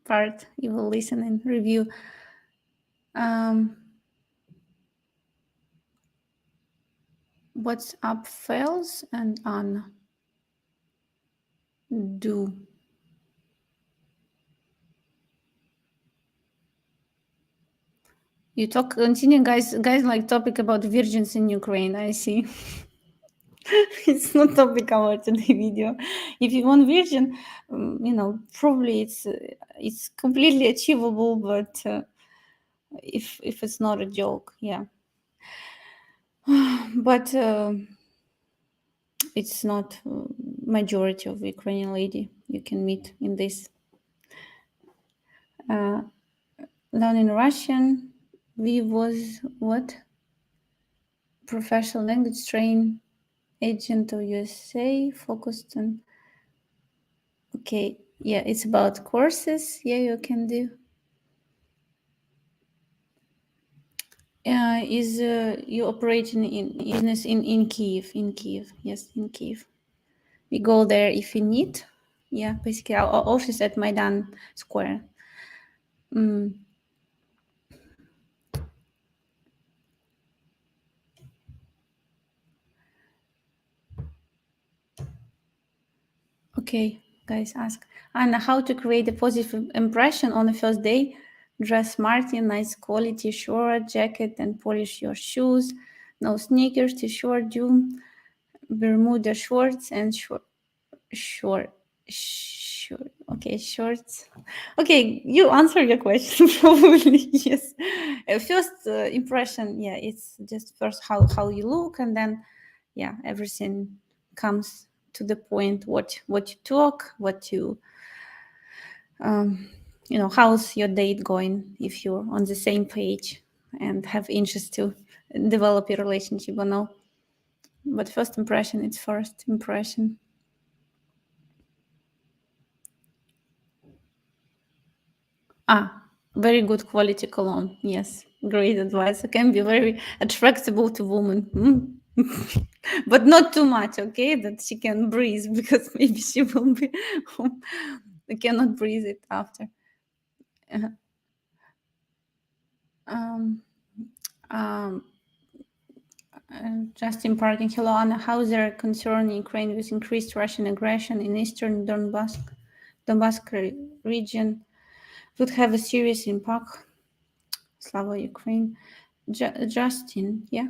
part. You will listen and review. What's up, fails and undo. You continue, guys like topic about virgins in Ukraine, I see. It's not topic about the video. If you want virgin, probably it's completely achievable, but if it's not a joke, yeah. But it's not majority of Ukrainian lady you can meet in this. Learn in Russian. We was what? Professional language train agent of USA focused on. Okay, yeah, it's about courses. Yeah, you can do. Is you operating in business in Kiev? In Kiev, yes, in Kiev. We go there if you need. Yeah, basically our office at Maidan Square. Okay, guys, ask Anna how to create a positive impression on the first day. Dress smartly, nice quality shirt, jacket, and polish your shoes. No sneakers, t-shirt, Bermuda shorts, and short. Okay, shorts. Okay, you answer your question probably. Yes. First impression, yeah, it's just first how you look, and then yeah, everything comes to the point. What you talk, what you how's your date going if you're on the same page and have interest to develop your relationship or no. But first impression, it's first impression. Very good quality cologne. Yes, great advice. It can be very attractable to women, but not too much. Okay, that she can breathe because maybe she will be cannot breathe it after. Justin Parkin, hello Anna. How is there concern in Ukraine with increased Russian aggression in eastern Donbass region? Would have a serious impact. Slava Ukraine. Justin, yeah.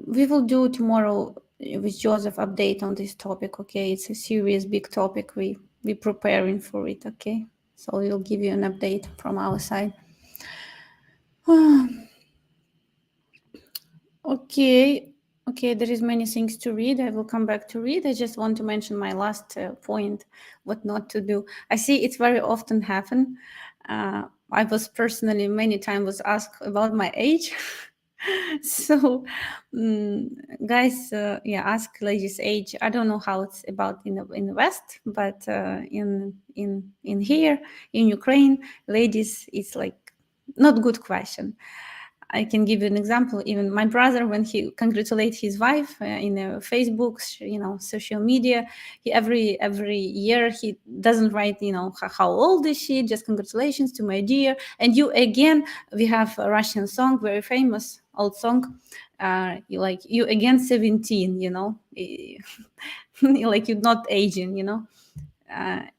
We will do tomorrow with Joseph update on this topic, okay? It's a serious, big topic. We preparing for it, okay? So we'll give you an update from our side. Okay, there is many things to read. I will come back to read. I just want to mention my last point, what not to do. I see it very often happen. I was personally many times was asked about my age. So guys, ask ladies age. I don't know how it's about in the West, but in here in Ukraine, ladies, it's like not good question. I can give you an example. Even my brother, when he congratulates his wife in Facebook, social media, he every year he doesn't write, how old is she? Just congratulations to my dear. And you again, we have a Russian song, very famous old song. You again 17, like you're not aging,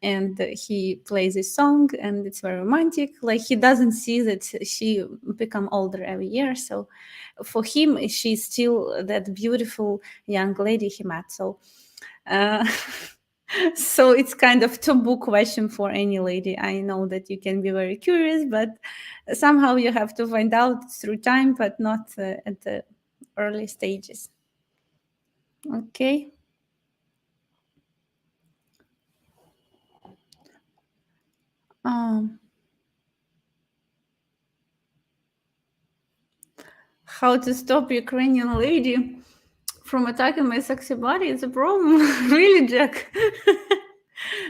and he plays this song and it's very romantic. Like he doesn't see that she become older every year, so for him she's still that beautiful young lady he met. So so it's kind of taboo question for any lady. I know that you can be very curious, but somehow you have to find out through time, but not at the early stages. Okay. How to stop Ukrainian lady from attacking my sexy body is a problem. Really, Jack?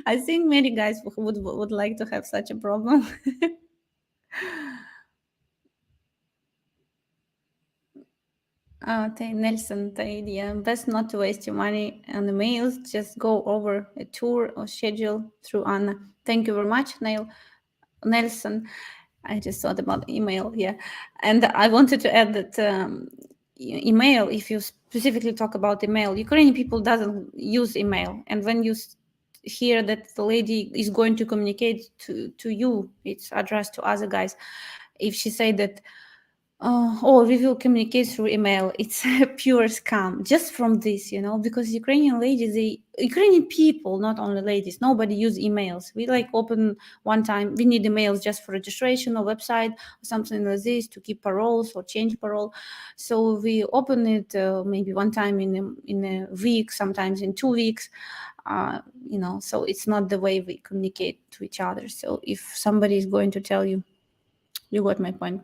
I think many guys would like to have such a problem. Nelson, yeah, best not to waste your money on the mails. Just go over a tour or schedule through Anna. Thank you very much, Nelson. I just thought about email, yeah. And I wanted to add that email, if you specifically talk about email, Ukrainian people doesn't use email. And when you hear that the lady is going to communicate to you, it's addressed to other guys. If she say that, we will communicate through email, it's a pure scam just from this, because Ukrainian ladies, Ukrainian people, not only ladies, nobody use emails. We like open one time, we need emails just for registration or website or something like this to keep paroles or change parole. So we open it maybe one time in a week, sometimes in 2 weeks. So it's not the way we communicate to each other. So if somebody is going to tell you, you got my point.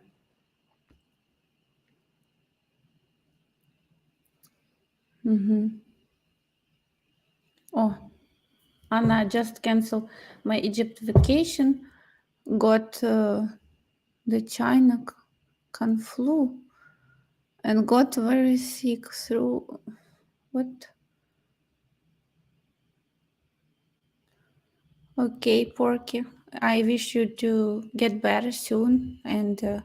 Oh, Anna just canceled my Egypt vacation, got the China flu, and got very sick through what? Okay, Porky. I wish you to get better soon and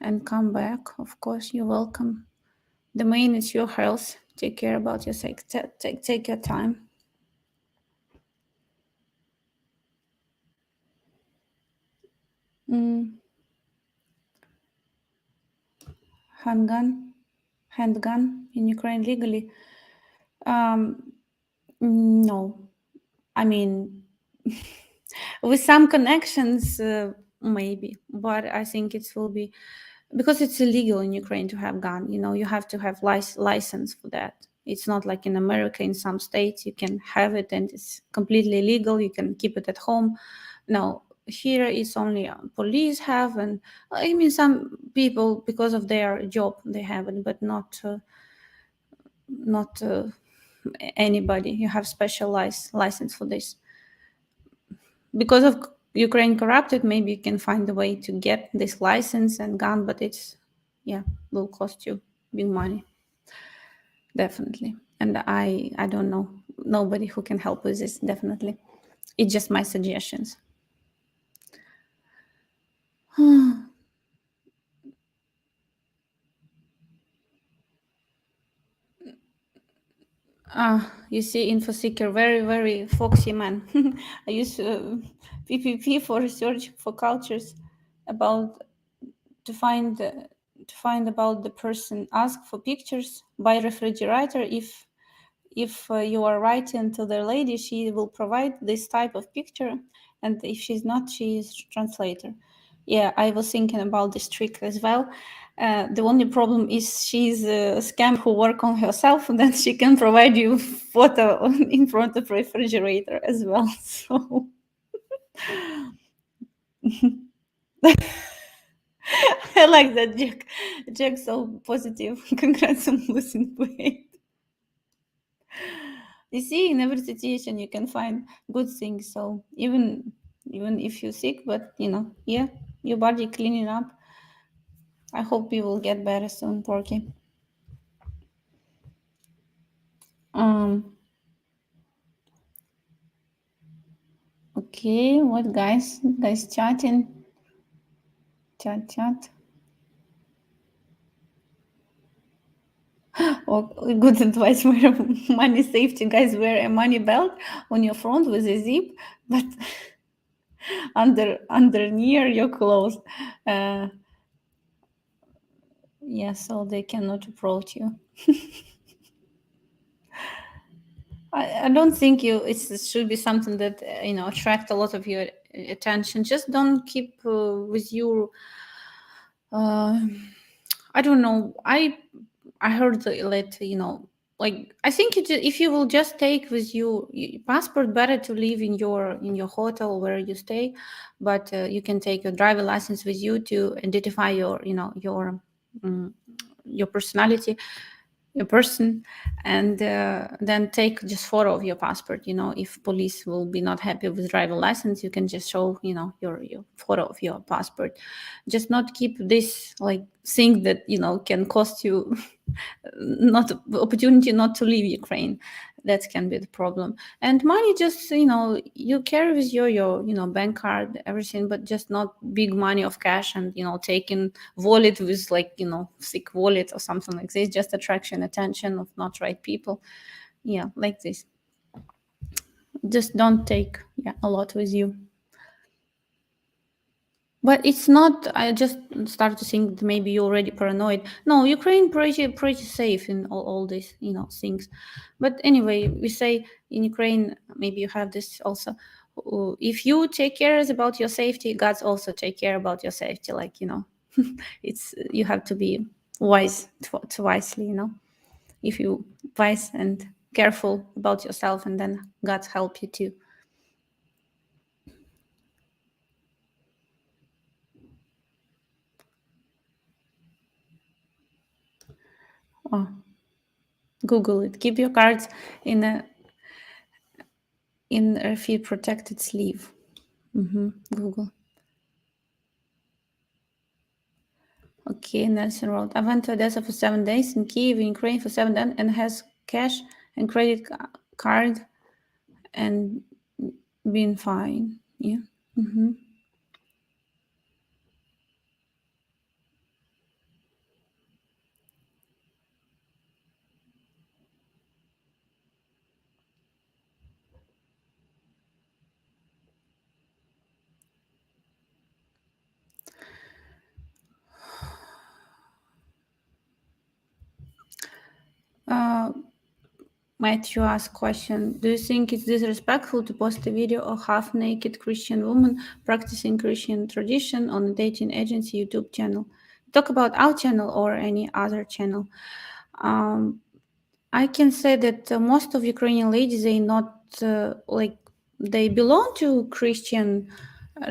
and come back. Of course, you're welcome. The main is your health. Take care about your sake. Take your time. Handgun in Ukraine legally. No, I mean, with some connections, maybe, but I think it will be because it's illegal in Ukraine to have gun. You have to have license for that. It's not like in America. In some states, you can have it and it's completely legal. You can keep it at home. No, here it's only police have, and I mean some people because of their job they have it, but not anybody. You have specialized license for this. Because of Ukraine corrupted, maybe you can find a way to get this license and gun, but it's will cost you big money. Definitely. And I don't know nobody who can help with this, definitely. It's just my suggestions. You see, InfoSeeker, very, very foxy man. I use PPP for research for cultures about to find about the person. Ask for pictures by refrigerator. If you are writing to the lady, she will provide this type of picture, and if she's not, she is translator. Yeah, I was thinking about this trick as well. The only problem is she's a scam who work on herself, and then she can provide you photo in front of refrigerator as well. So I like that, Jack. Jack's so positive. Congrats on losing weight. You see, in every situation you can find good things. So even if you're sick, but your body cleaning up. I hope you will get better soon, Porky. Okay, what guys chatting? Chat. Oh, good advice. Wear money safety, guys. Wear a money belt on your front with a zip, but under near your clothes. So they cannot approach you. I don't think it should be something that attract a lot of your attention. Just don't keep with you. I don't know. I I heard that, like, I think if you will just take with you passport, better to live in your hotel where you stay, but you can take your driver license with you to identify your personality, your person, and then take just photo of your passport. If police will be not happy with driver license, you can just show your photo of your passport. Just not keep this like thing that can cost you not opportunity not to leave Ukraine. That can be the problem. And money, just you carry with your bank card, everything, but just not big money of cash, and taking wallet with like thick wallet or something like this, just attraction attention of not right people. Yeah, like this. Just don't take a lot with you. But it's not. I just start to think that maybe you're already paranoid. No, Ukraine pretty safe in all these things. But anyway, we say in Ukraine, maybe you have this also. If you take care about your safety, God's also take care about your safety. Like it's you have to be wise to wisely. If you wise and careful about yourself, and then God help you too. Oh, Google it. Keep your cards in a feed protected sleeve. Google. Okay, Nelson wrote, I went to Odessa for 7 days, in Kiev, in Ukraine for 7 days, and has cash and credit card and been fine. Yeah. Matthew asked question, do you think it's disrespectful to post a video of half-naked Christian woman practicing Christian tradition on a dating agency YouTube channel? Talk about our channel or any other channel. I can say that most of Ukrainian ladies, they not like, they belong to Christian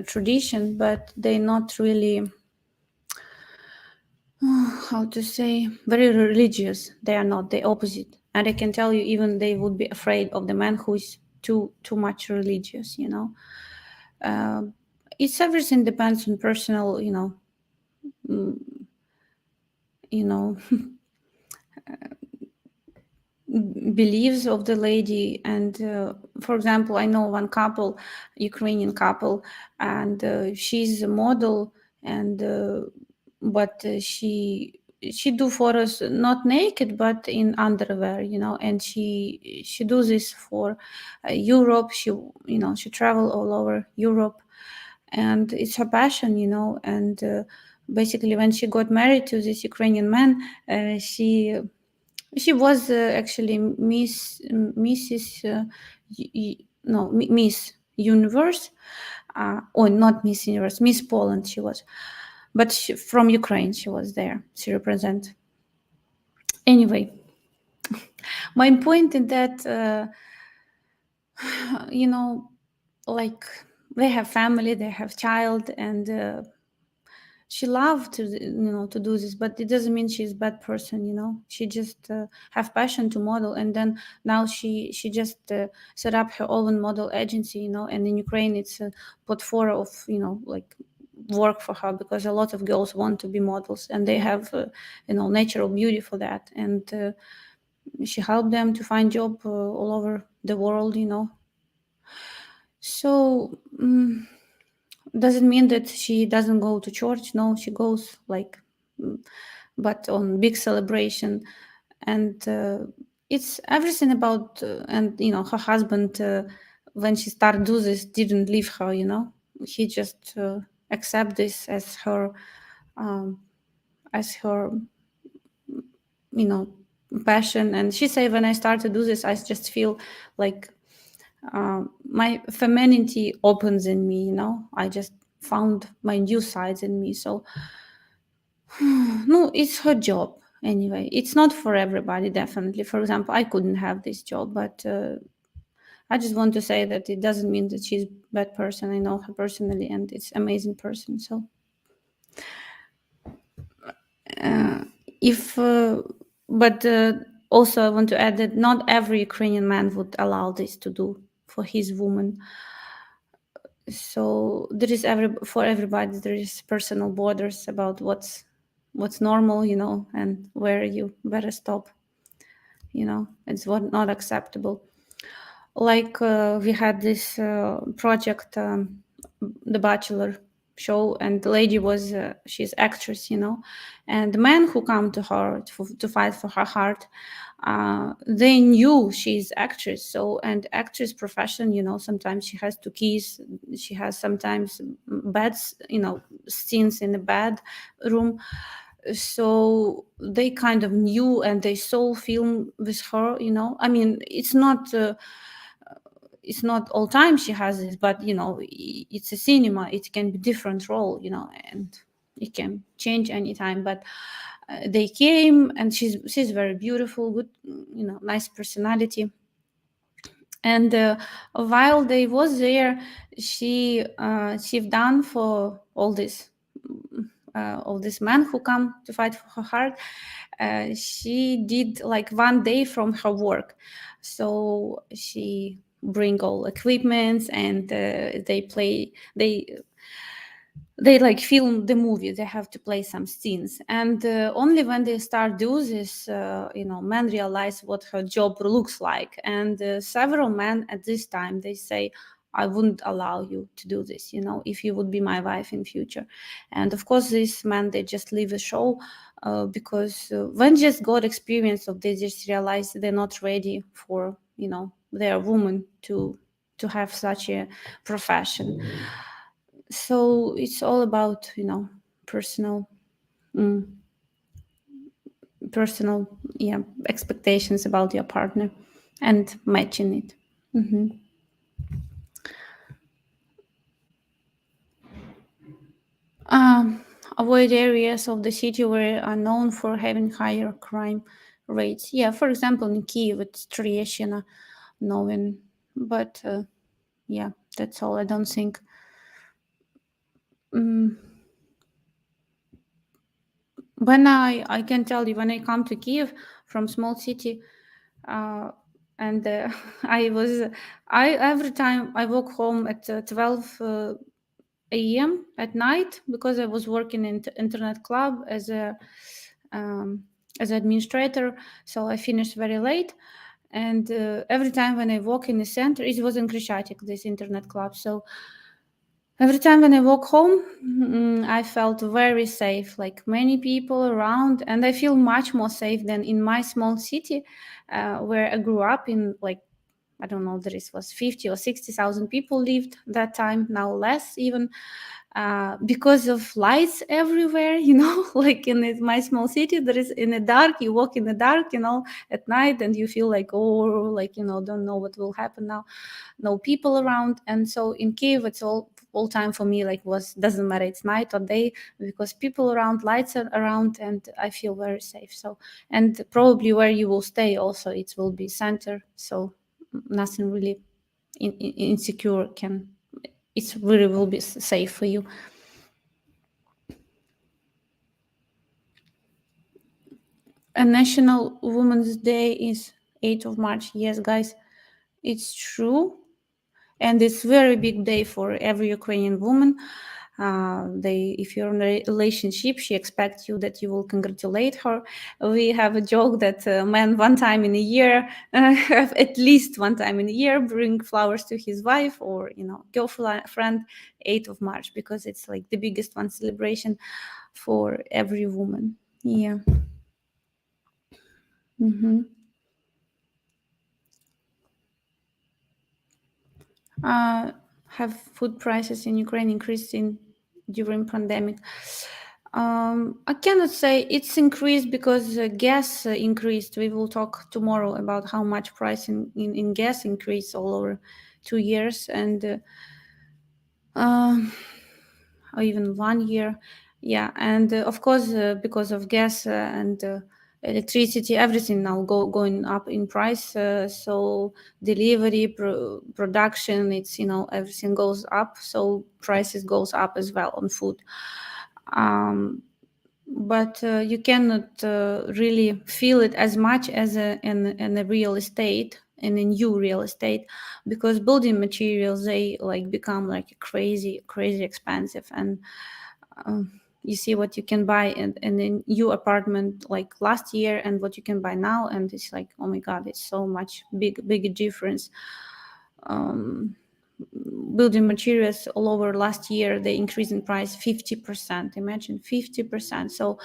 tradition, but they not really, how to say, very religious. They are not the opposite, and I can tell you, even they would be afraid of the man who is too much religious. It's everything depends on personal, you know beliefs of the lady. And for example, I know one couple, Ukrainian couple, and she's a model, and but she do photos not naked but in underwear, and she do this for Europe. She travel all over Europe, and it's her passion, and basically when she got married to this Ukrainian man, she was actually Mrs. No, Miss Universe, or not Miss Universe, Miss Poland. She was, but from Ukraine. She was there. She represent. Anyway, my point is that like, they have family, they have child, and she loved to do this, but it doesn't mean she's a bad person. She just have passion to model, and then now she just set up her own model agency, and in Ukraine it's a portfolio of like work for her, because a lot of girls want to be models, and they have natural beauty for that, and she helped them to find job all over the world. So doesn't mean that she doesn't go to church. No, she goes, like, but on big celebration. And it's everything about and her husband, when she started do this, didn't leave her. He just accept this as her um, as her passion. And she say, when I start to do this, I just feel like my femininity opens in me. I just found my new sides in me. So no, it's her job. anyway, it's not for everybody, definitely. For example, I couldn't have this job, but I just want to say that it doesn't mean that she's a bad person. I know her personally, and it's amazing person. So if but also I want to add that not every Ukrainian man would allow this to do for his woman. So there is for everybody there is personal borders about what's normal, and where you better stop. It's what not acceptable. Like we had this project, The Bachelor show, and the lady was she's actress, and the men who come to her to fight for her heart, they knew she's actress. So, and actress profession, sometimes she has to kiss, she has sometimes beds, scenes in the bedroom. So they kind of knew, and they saw film with her. I mean, it's not all time she has this, but it's a cinema, it can be different role, and it can change anytime. But they came, and she's very beautiful, good, nice personality. And while they was there, she done for all this men who come to fight for her heart. She did like 1 day from her work. So she bring all equipments, and they like film the movie, they have to play some scenes. And only when they start do this, men realize what her job looks like. And several men at this time, they say, I wouldn't allow you to do this, if you would be my wife in future. And of course these men, they just leave the show, because when just got experience of, they just realize they're not ready for, their woman to have such a profession. So it's all about, personal mm, personal, yeah, expectations about your partner and matching it. Avoid areas of the city where are known for having higher crime rates. Yeah, for example, in Kiev, it's Trieshina, known. But yeah, that's all. I don't think. When I can tell you, when I come to Kiev from small city, and I every time I walk home at 12 a.m. at night, because I was working in internet club as a as administrator, so I finished very late. And every time when I walk in the center, it was in Krishatik, this internet club. So every time when I walk home, I felt very safe, like many people around, and I feel much more safe than in my small city, where I grew up in. Like, I don't know, there was 50 or 60,000 people lived that time, now less even, because of lights everywhere, like in my small city, there is in the dark, you walk in the dark, at night, and you feel like, oh, like, don't know what will happen now, no people around. And so in Kiev, it's all time for me, like, doesn't matter it's night or day, because people around, lights are around, and I feel very safe. So, and probably where you will stay also, it will be center, so nothing really insecure it really will be safe for you. And National Women's Day is 8th of March. Yes, guys, it's true. And it's very big day for every Ukrainian woman. If you're in a relationship, she expects you that you will congratulate her. We have a joke that men one time in a year, have at least one time in a year, bring flowers to his wife or girlfriend, 8th of March, because it's like the biggest one celebration for every woman. Yeah. Have food prices in Ukraine increased during pandemic? I cannot say it's increased because gas increased. We will talk tomorrow about how much price in gas increased all over 2 years, and or even 1 year. Yeah, and of course, because of gas and electricity, everything now going up in price. So delivery, production, it's, everything goes up. So prices goes up as well on food. But you cannot really feel it as much as in the real estate, in a new real estate, because building materials, they like become like crazy expensive. And you see what you can buy in a new apartment like last year and what you can buy now, and it's like, oh my god, it's so much big difference. Building materials all over last year, they increased in price 50%. Imagine 50%. So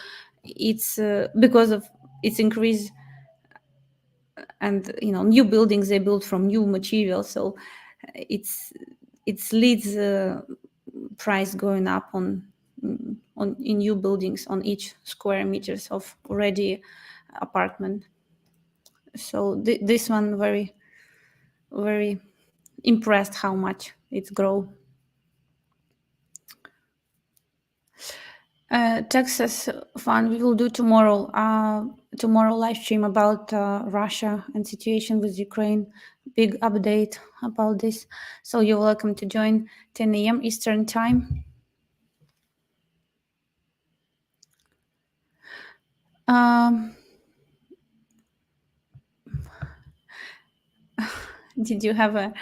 it's because of its increase. And new buildings, they build from new materials, so it's leads price going up on in new buildings on each square meters of already apartment. So this one very impressed how much it's grow. Texas fun, we will do tomorrow live stream about Russia and situation with Ukraine. Big update about this. So you're welcome to join 10 a.m. Eastern time. Did you have a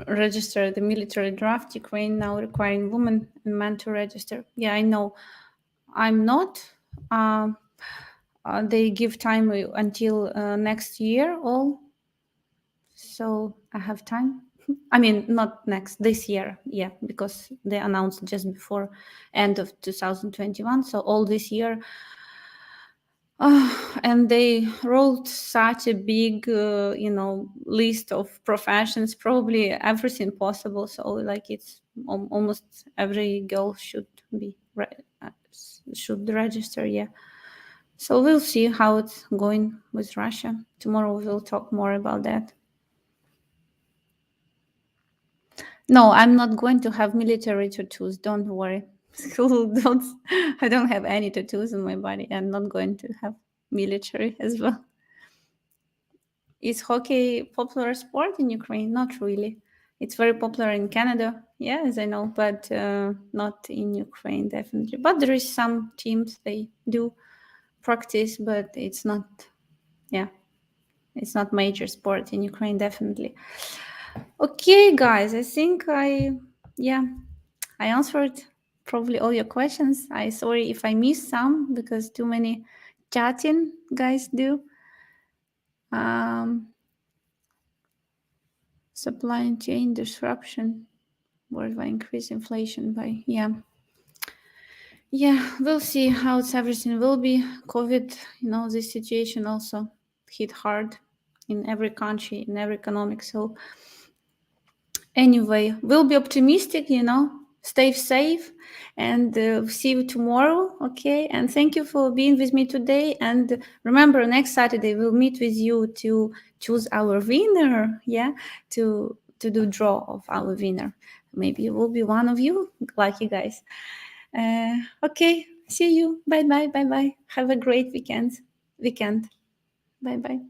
register the military draft? Ukraine now requiring women and men to register. Yeah, I know. I'm not. They give time until next year all. So I have time. I mean, not this year. Yeah, because they announced just before end of 2021. So all this year. And they wrote such a big, list of professions, probably everything possible. So like it's almost every girl should be should register. Yeah. So we'll see how it's going with Russia. Tomorrow we'll talk more about that. No, I'm not going to have military tattoos. Don't worry. I don't have any tattoos on my body. I'm not going to have military as well. Is hockey popular sport in Ukraine? Not really. It's very popular in Canada, yeah, as I know, but not in Ukraine, definitely. But there is some teams, they do practice, but it's not, it's not major sport in Ukraine, definitely. Okay, guys, I think I answered probably all your questions. I sorry if I missed some because too many chatting guys do. Supply chain disruption, worldwide increase inflation by we'll see how everything will be. COVID, this situation also hit hard in every country, in every economic. So anyway, we'll be optimistic, stay safe, and see you tomorrow. Okay, and thank you for being with me today. And remember, next Saturday we'll meet with you to choose our winner. To do draw of our winner. Maybe it will be one of you lucky guys. Okay, see you. Bye bye. Have a great weekend. Bye bye.